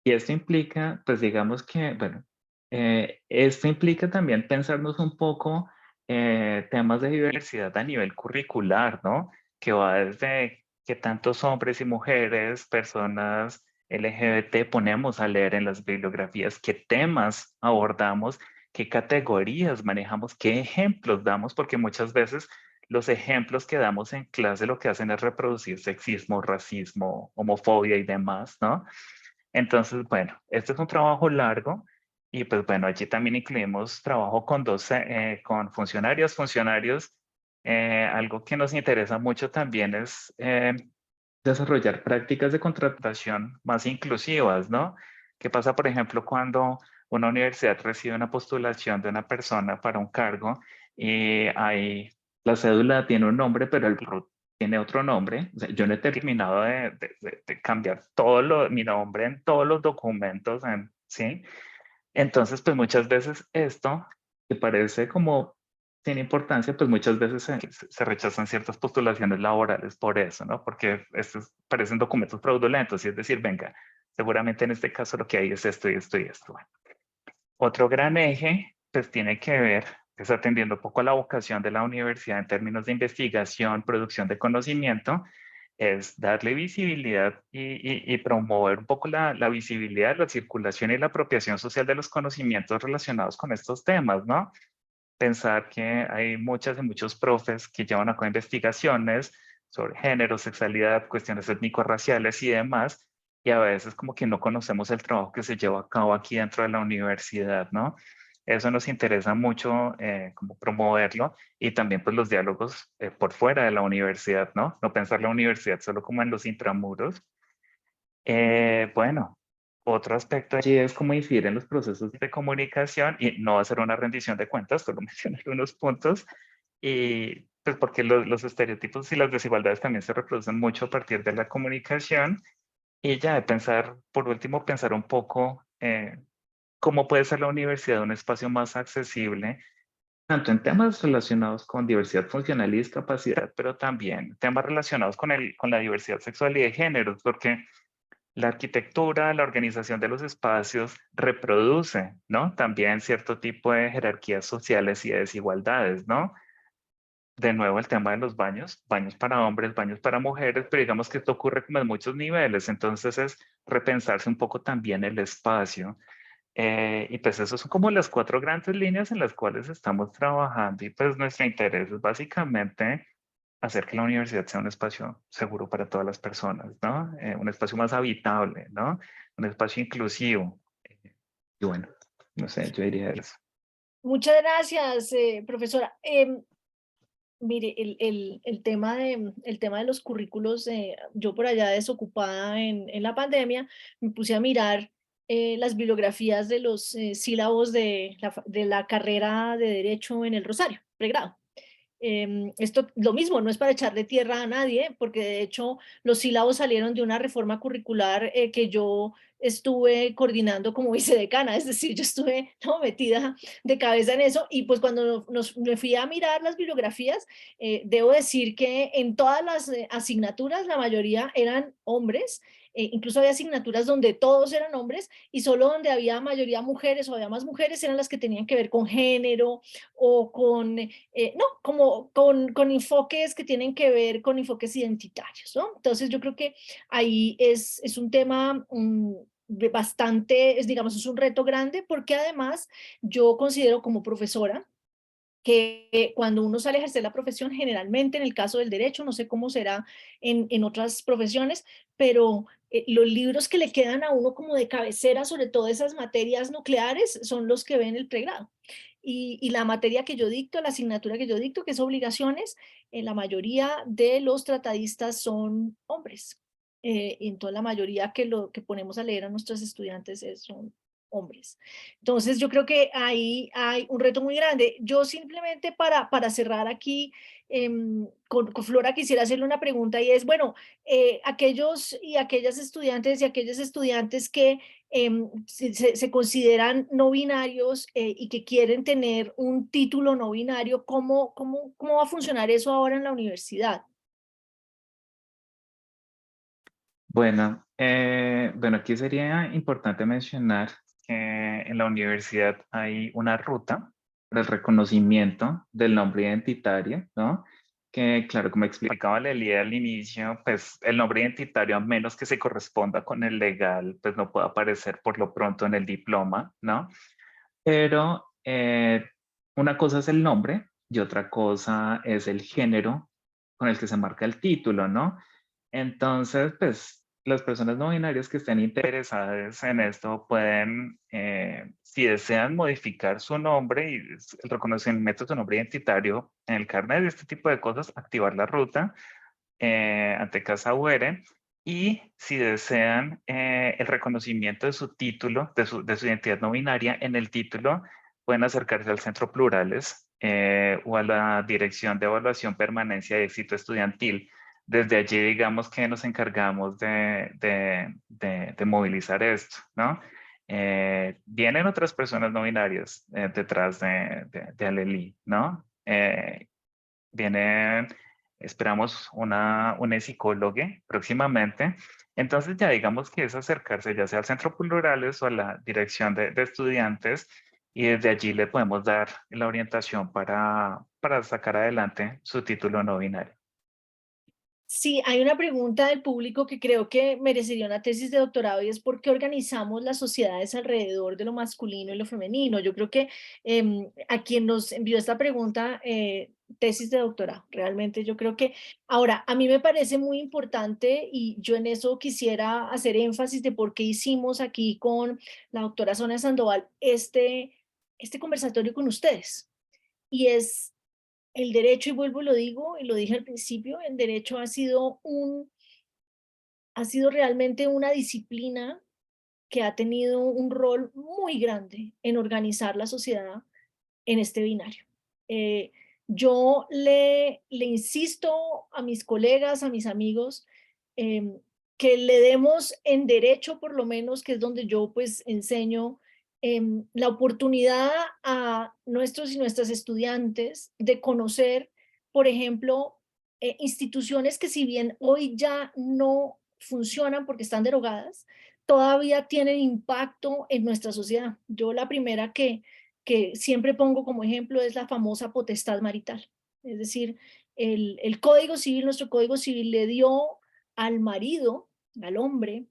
Y esto implica, pues digamos que, bueno, esto implica también pensarnos un poco temas de diversidad a nivel curricular, ¿no? Que va desde que tantos hombres y mujeres, personas LGBT ponemos a leer en las bibliografías, qué temas abordamos, qué categorías manejamos, qué ejemplos damos, porque muchas veces los ejemplos que damos en clase lo que hacen es reproducir sexismo, racismo, homofobia y demás, ¿no? Entonces, bueno, este es un trabajo largo y pues bueno, allí también incluimos trabajo con funcionarios. Algo que nos interesa mucho también es desarrollar prácticas de contratación más inclusivas, ¿no? ¿Qué pasa, por ejemplo, cuando una universidad recibe una postulación de una persona para un cargo y la cédula tiene un nombre, pero el RUT tiene otro nombre? O sea, yo no he terminado de cambiar mi nombre en todos los documentos, ¿sí? Entonces, pues muchas veces esto, que parece como sin importancia, pues muchas veces se rechazan ciertas postulaciones laborales por eso, ¿no? Porque estos parecen documentos fraudulentos, y es decir, venga, seguramente en este caso lo que hay es esto y esto y esto. Bueno, otro gran eje, pues tiene que ver, es atendiendo un poco a la vocación de la universidad en términos de investigación, producción de conocimiento, es darle visibilidad y promover un poco la visibilidad, la circulación y la apropiación social de los conocimientos relacionados con estos temas, ¿no? Pensar que hay muchas y muchos profes que llevan a cabo investigaciones sobre género, sexualidad, cuestiones étnico-raciales y demás, y a veces como que no conocemos el trabajo que se lleva a cabo aquí dentro de la universidad, ¿no? Eso nos interesa mucho como promoverlo y también pues los diálogos por fuera de la universidad, ¿no? No pensar la universidad solo como en los intramuros. Bueno, otro aspecto allí es cómo incidir en los procesos de comunicación y no hacer una rendición de cuentas, solo mencionar unos puntos. Y pues porque los estereotipos y las desigualdades también se reproducen mucho a partir de la comunicación. Y ya de pensar, por último, pensar un poco cómo puede ser la universidad un espacio más accesible, tanto en temas relacionados con diversidad funcional y discapacidad, pero también temas relacionados con la diversidad sexual y de géneros, porque la arquitectura, la organización de los espacios reproduce, ¿no? También cierto tipo de jerarquías sociales y de desigualdades, ¿no? De nuevo el tema de los baños, baños para hombres, baños para mujeres, pero digamos que esto ocurre como en muchos niveles, entonces es repensarse un poco también el espacio. Y pues esas son como las 4 grandes líneas en las cuales estamos trabajando y pues nuestro interés es básicamente hacer que la universidad sea un espacio seguro para todas las personas, ¿no? Un espacio más habitable, ¿no? Un espacio inclusivo. Y bueno, no sé, yo diría eso. Muchas gracias, profesora. Mire, el tema de los currículos, yo por allá desocupada en la pandemia, me puse a mirar las bibliografías de los sílabos de la carrera de Derecho en el Rosario, pregrado. Esto lo mismo, no es para echarle tierra a nadie, porque de hecho los sílabos salieron de una reforma curricular que yo estuve coordinando como vicedecana, es decir, yo estuve ¿no? metida de cabeza en eso y pues cuando me fui a mirar las bibliografías, debo decir que en todas las asignaturas la mayoría eran hombres, incluso había asignaturas donde todos eran hombres y solo donde había mayoría mujeres o había más mujeres eran las que tenían que ver con género o con no, como con enfoques que tienen que ver con enfoques identitarios, ¿no? Entonces yo creo que ahí es un tema bastante, digamos, es un reto grande porque además yo considero como profesora que cuando uno sale a ejercer la profesión, generalmente en el caso del derecho, no sé cómo será en otras profesiones, pero los libros que le quedan a uno como de cabecera, sobre todo esas materias nucleares, son los que ven el pregrado. Y la materia que yo dicto, la asignatura que yo dicto, que es obligaciones, la mayoría de los tratadistas son hombres. Entonces la mayoría lo que ponemos a leer a nuestros estudiantes son hombres. Entonces yo creo que ahí hay un reto muy grande. Yo simplemente para cerrar aquí con Flora quisiera hacerle una pregunta y es, bueno, aquellos y aquellas estudiantes y aquellos estudiantes que se consideran no binarios y que quieren tener un título no binario, ¿cómo va a funcionar eso ahora en la universidad? Bueno, bueno, aquí sería importante mencionar que en la universidad hay una ruta para el reconocimiento del nombre identitario, ¿no? Que, claro, como explicaba Lely al inicio, pues el nombre identitario, a menos que se corresponda con el legal, pues no puede aparecer por lo pronto en el diploma, ¿no? Pero una cosa es el nombre y otra cosa es el género con el que se marca el título, ¿no? Entonces, pues las personas no binarias que estén interesadas en esto pueden, si desean modificar su nombre y el reconocimiento de su nombre identitario en el carnet de este tipo de cosas, activar la ruta ante Casa UR. Y si desean el reconocimiento de su título, de su identidad no binaria en el título, pueden acercarse al Centro Plurales o a la Dirección de Evaluación, Permanencia y Éxito Estudiantil. Desde allí, digamos que nos encargamos de movilizar esto, ¿no? Vienen otras personas no binarias detrás de Aleli, ¿no? Vienen, esperamos una psicóloga próximamente. Entonces ya digamos que es acercarse ya sea al Centro Plurales o a la Dirección de Estudiantes y desde allí le podemos dar la orientación para sacar adelante su título no binario. Sí, hay una pregunta del público que creo que merecería una tesis de doctorado y es ¿por qué organizamos las sociedades alrededor de lo masculino y lo femenino? Yo creo que a quien nos envió esta pregunta, tesis de doctorado, realmente yo creo que ahora a mí me parece muy importante y yo en eso quisiera hacer énfasis de por qué hicimos aquí con la doctora Sonia Sandoval este conversatorio con ustedes. Y es el derecho, y vuelvo y lo digo, y lo dije al principio, el derecho ha sido realmente una disciplina que ha tenido un rol muy grande en organizar la sociedad en este binario. Yo le insisto a mis colegas, a mis amigos, que le demos en derecho, por lo menos, que es donde yo pues enseño, la oportunidad a nuestros y nuestras estudiantes de conocer, por ejemplo, instituciones que si bien hoy ya no funcionan porque están derogadas, todavía tienen impacto en nuestra sociedad. Yo la primera que siempre pongo como ejemplo es la famosa potestad marital. Es decir, el Código Civil, nuestro Código Civil le dio al marido, al hombre,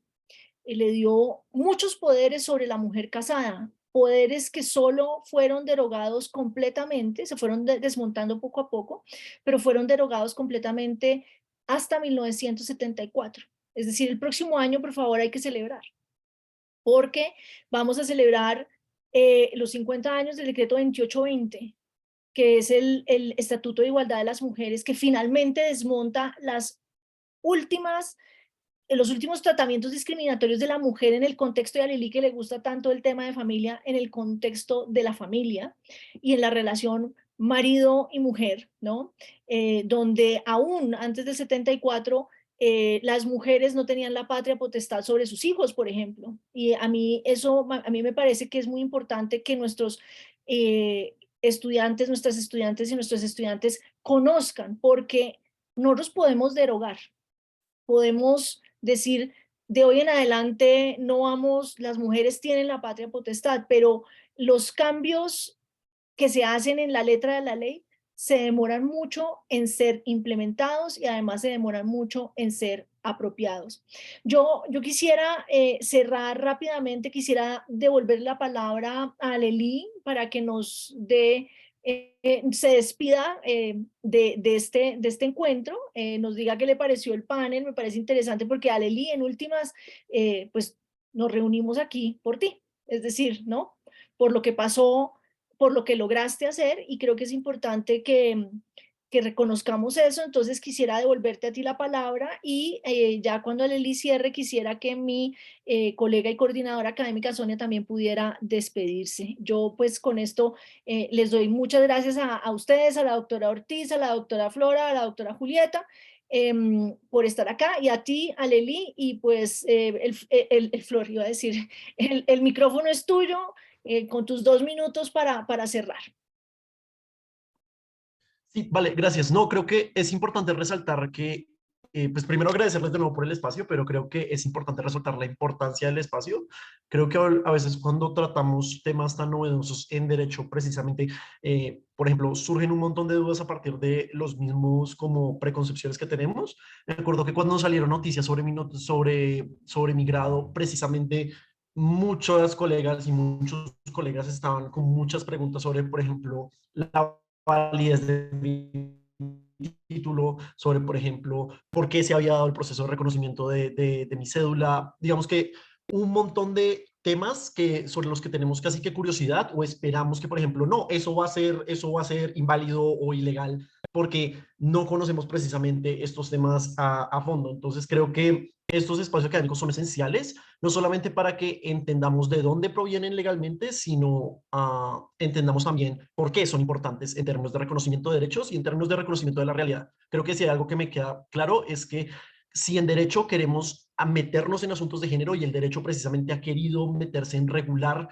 le dio muchos poderes sobre la mujer casada, poderes que solo fueron derogados completamente, se fueron desmontando poco a poco, pero fueron derogados completamente hasta 1974. Es decir, el próximo año, por favor, hay que celebrar, porque vamos a celebrar los 50 años del decreto 2820, que es el Estatuto de Igualdad de las Mujeres, que finalmente desmonta los últimos tratamientos discriminatorios de la mujer en el contexto de Alelí, que le gusta tanto el tema de familia, en el contexto de la familia y en la relación marido y mujer, ¿no? Donde aún antes del 74 las mujeres no tenían la patria potestad sobre sus hijos, por ejemplo. Y a mí me parece que es muy importante que nuestros estudiantes, nuestras estudiantes y nuestros estudiantes conozcan, porque no los podemos derogar. Podemos decir, de hoy en adelante no vamos, las mujeres tienen la patria potestad, pero los cambios que se hacen en la letra de la ley se demoran mucho en ser implementados y además se demoran mucho en ser apropiados. Yo quisiera cerrar rápidamente, quisiera devolver la palabra a Alelí para que nos dé, se despida de este encuentro, nos diga qué le pareció el panel. Me parece interesante porque Alelí, en últimas, pues nos reunimos aquí por ti, es decir, ¿no? Por lo que pasó, por lo que lograste hacer, y creo que es importante que reconozcamos eso. Entonces quisiera devolverte a ti la palabra y ya cuando Alelí cierre, quisiera que mi colega y coordinadora académica Sonia también pudiera despedirse. Yo pues con esto les doy muchas gracias a ustedes, a la doctora Ortiz, a la doctora Flora, a la doctora Julieta, por estar acá, y a ti, Alelí, y pues el Flor, iba a decir, el micrófono es tuyo, con tus 2 minutos para cerrar. Sí, vale, gracias. No, creo que es importante resaltar que, pues primero agradecerles de nuevo por el espacio, pero creo que es importante resaltar la importancia del espacio. Creo que a veces cuando tratamos temas tan novedosos en derecho, precisamente, por ejemplo, surgen un montón de dudas a partir de los mismos como preconcepciones que tenemos. Me acuerdo que cuando salieron noticias sobre mi grado, precisamente muchos colegas y muchos colegas estaban con muchas preguntas sobre, por ejemplo, la validez de mi título, sobre, por ejemplo, por qué se había dado el proceso de reconocimiento de mi cédula. Digamos que un montón de temas sobre los que tenemos casi que curiosidad, o esperamos que, por ejemplo, no, eso va a ser inválido o ilegal, porque no conocemos precisamente estos temas a fondo. Entonces creo que estos espacios académicos son esenciales, no solamente para que entendamos de dónde provienen legalmente, sino entendamos también por qué son importantes en términos de reconocimiento de derechos y en términos de reconocimiento de la realidad. Creo que si hay algo que me queda claro es que si en derecho queremos meternos en asuntos de género, y el derecho precisamente ha querido meterse en regular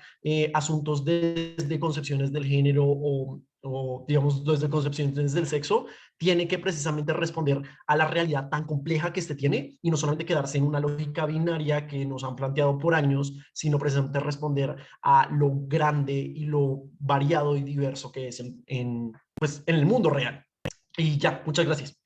asuntos desde concepciones del género o digamos desde concepciones del sexo, tiene que precisamente responder a la realidad tan compleja que tiene, y no solamente quedarse en una lógica binaria que nos han planteado por años, sino precisamente responder a lo grande y lo variado y diverso que es pues, en el mundo real. Y ya, muchas gracias.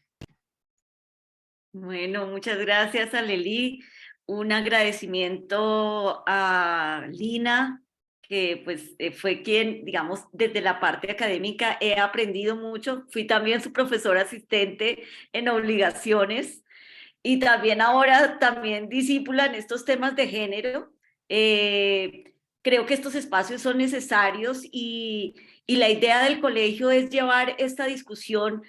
Bueno, muchas gracias, Alelí. Un agradecimiento a Lina, que pues fue quien, digamos, desde la parte académica he aprendido mucho. Fui también su profesora asistente en obligaciones y también ahora también discípula en estos temas de género. creo que estos espacios son necesarios y la idea del colegio es llevar esta discusión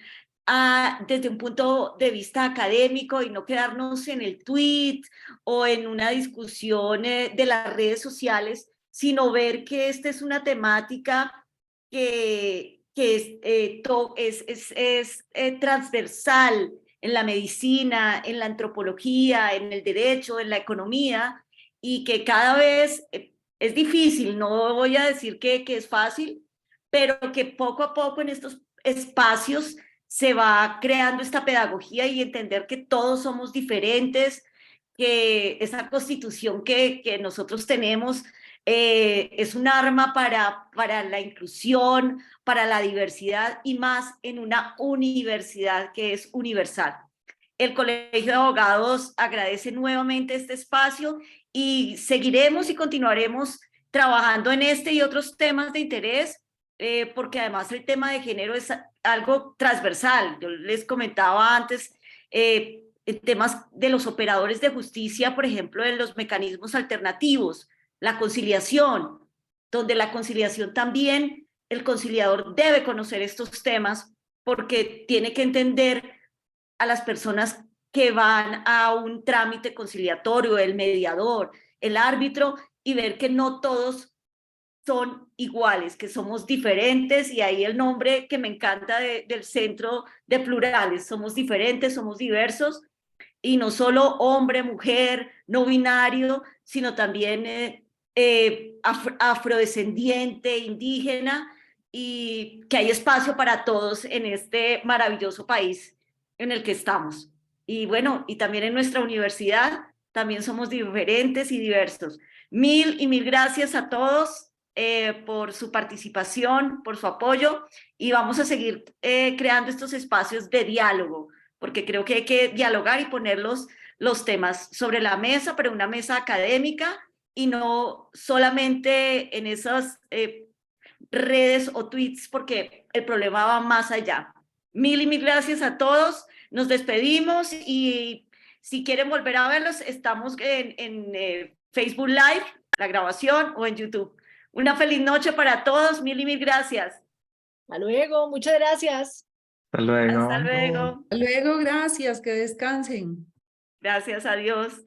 desde un punto de vista académico y no quedarnos en el tweet o en una discusión de las redes sociales, sino ver que esta es una temática que es transversal en la medicina, en la antropología, en el derecho, en la economía, y que cada vez es difícil, no voy a decir que es fácil, pero que poco a poco en estos espacios se va creando esta pedagogía y entender que todos somos diferentes, que esa constitución que nosotros tenemos es un arma para la inclusión, para la diversidad y más en una universidad que es universal. El Colegio de Abogados agradece nuevamente este espacio y seguiremos y continuaremos trabajando en este y otros temas de interés, porque además el tema de género es algo transversal. Yo les comentaba antes temas de los operadores de justicia, por ejemplo, en los mecanismos alternativos, la conciliación, donde la conciliación también, el conciliador debe conocer estos temas porque tiene que entender a las personas que van a un trámite conciliatorio, el mediador, el árbitro, y ver que no todos son iguales, que somos diferentes, y ahí el nombre que me encanta del centro de plurales, somos diferentes, somos diversos, y no solo hombre, mujer, no binario, sino también afrodescendiente, indígena, y que hay espacio para todos en este maravilloso país en el que estamos. Y bueno, y también en nuestra universidad, también somos diferentes y diversos. Mil y mil gracias a todos por su participación, por su apoyo, y vamos a seguir creando estos espacios de diálogo, porque creo que hay que dialogar y poner los temas sobre la mesa, pero una mesa académica y no solamente en esas redes o tweets, porque el problema va más allá. Mil y mil gracias a todos. Nos despedimos y si quieren volver a verlos, estamos en Facebook Live, la grabación, o en YouTube. Una feliz noche para todos. Mil y mil gracias. Hasta luego, muchas gracias. Hasta luego. Hasta luego. Hasta luego, gracias, que descansen. Gracias a Dios.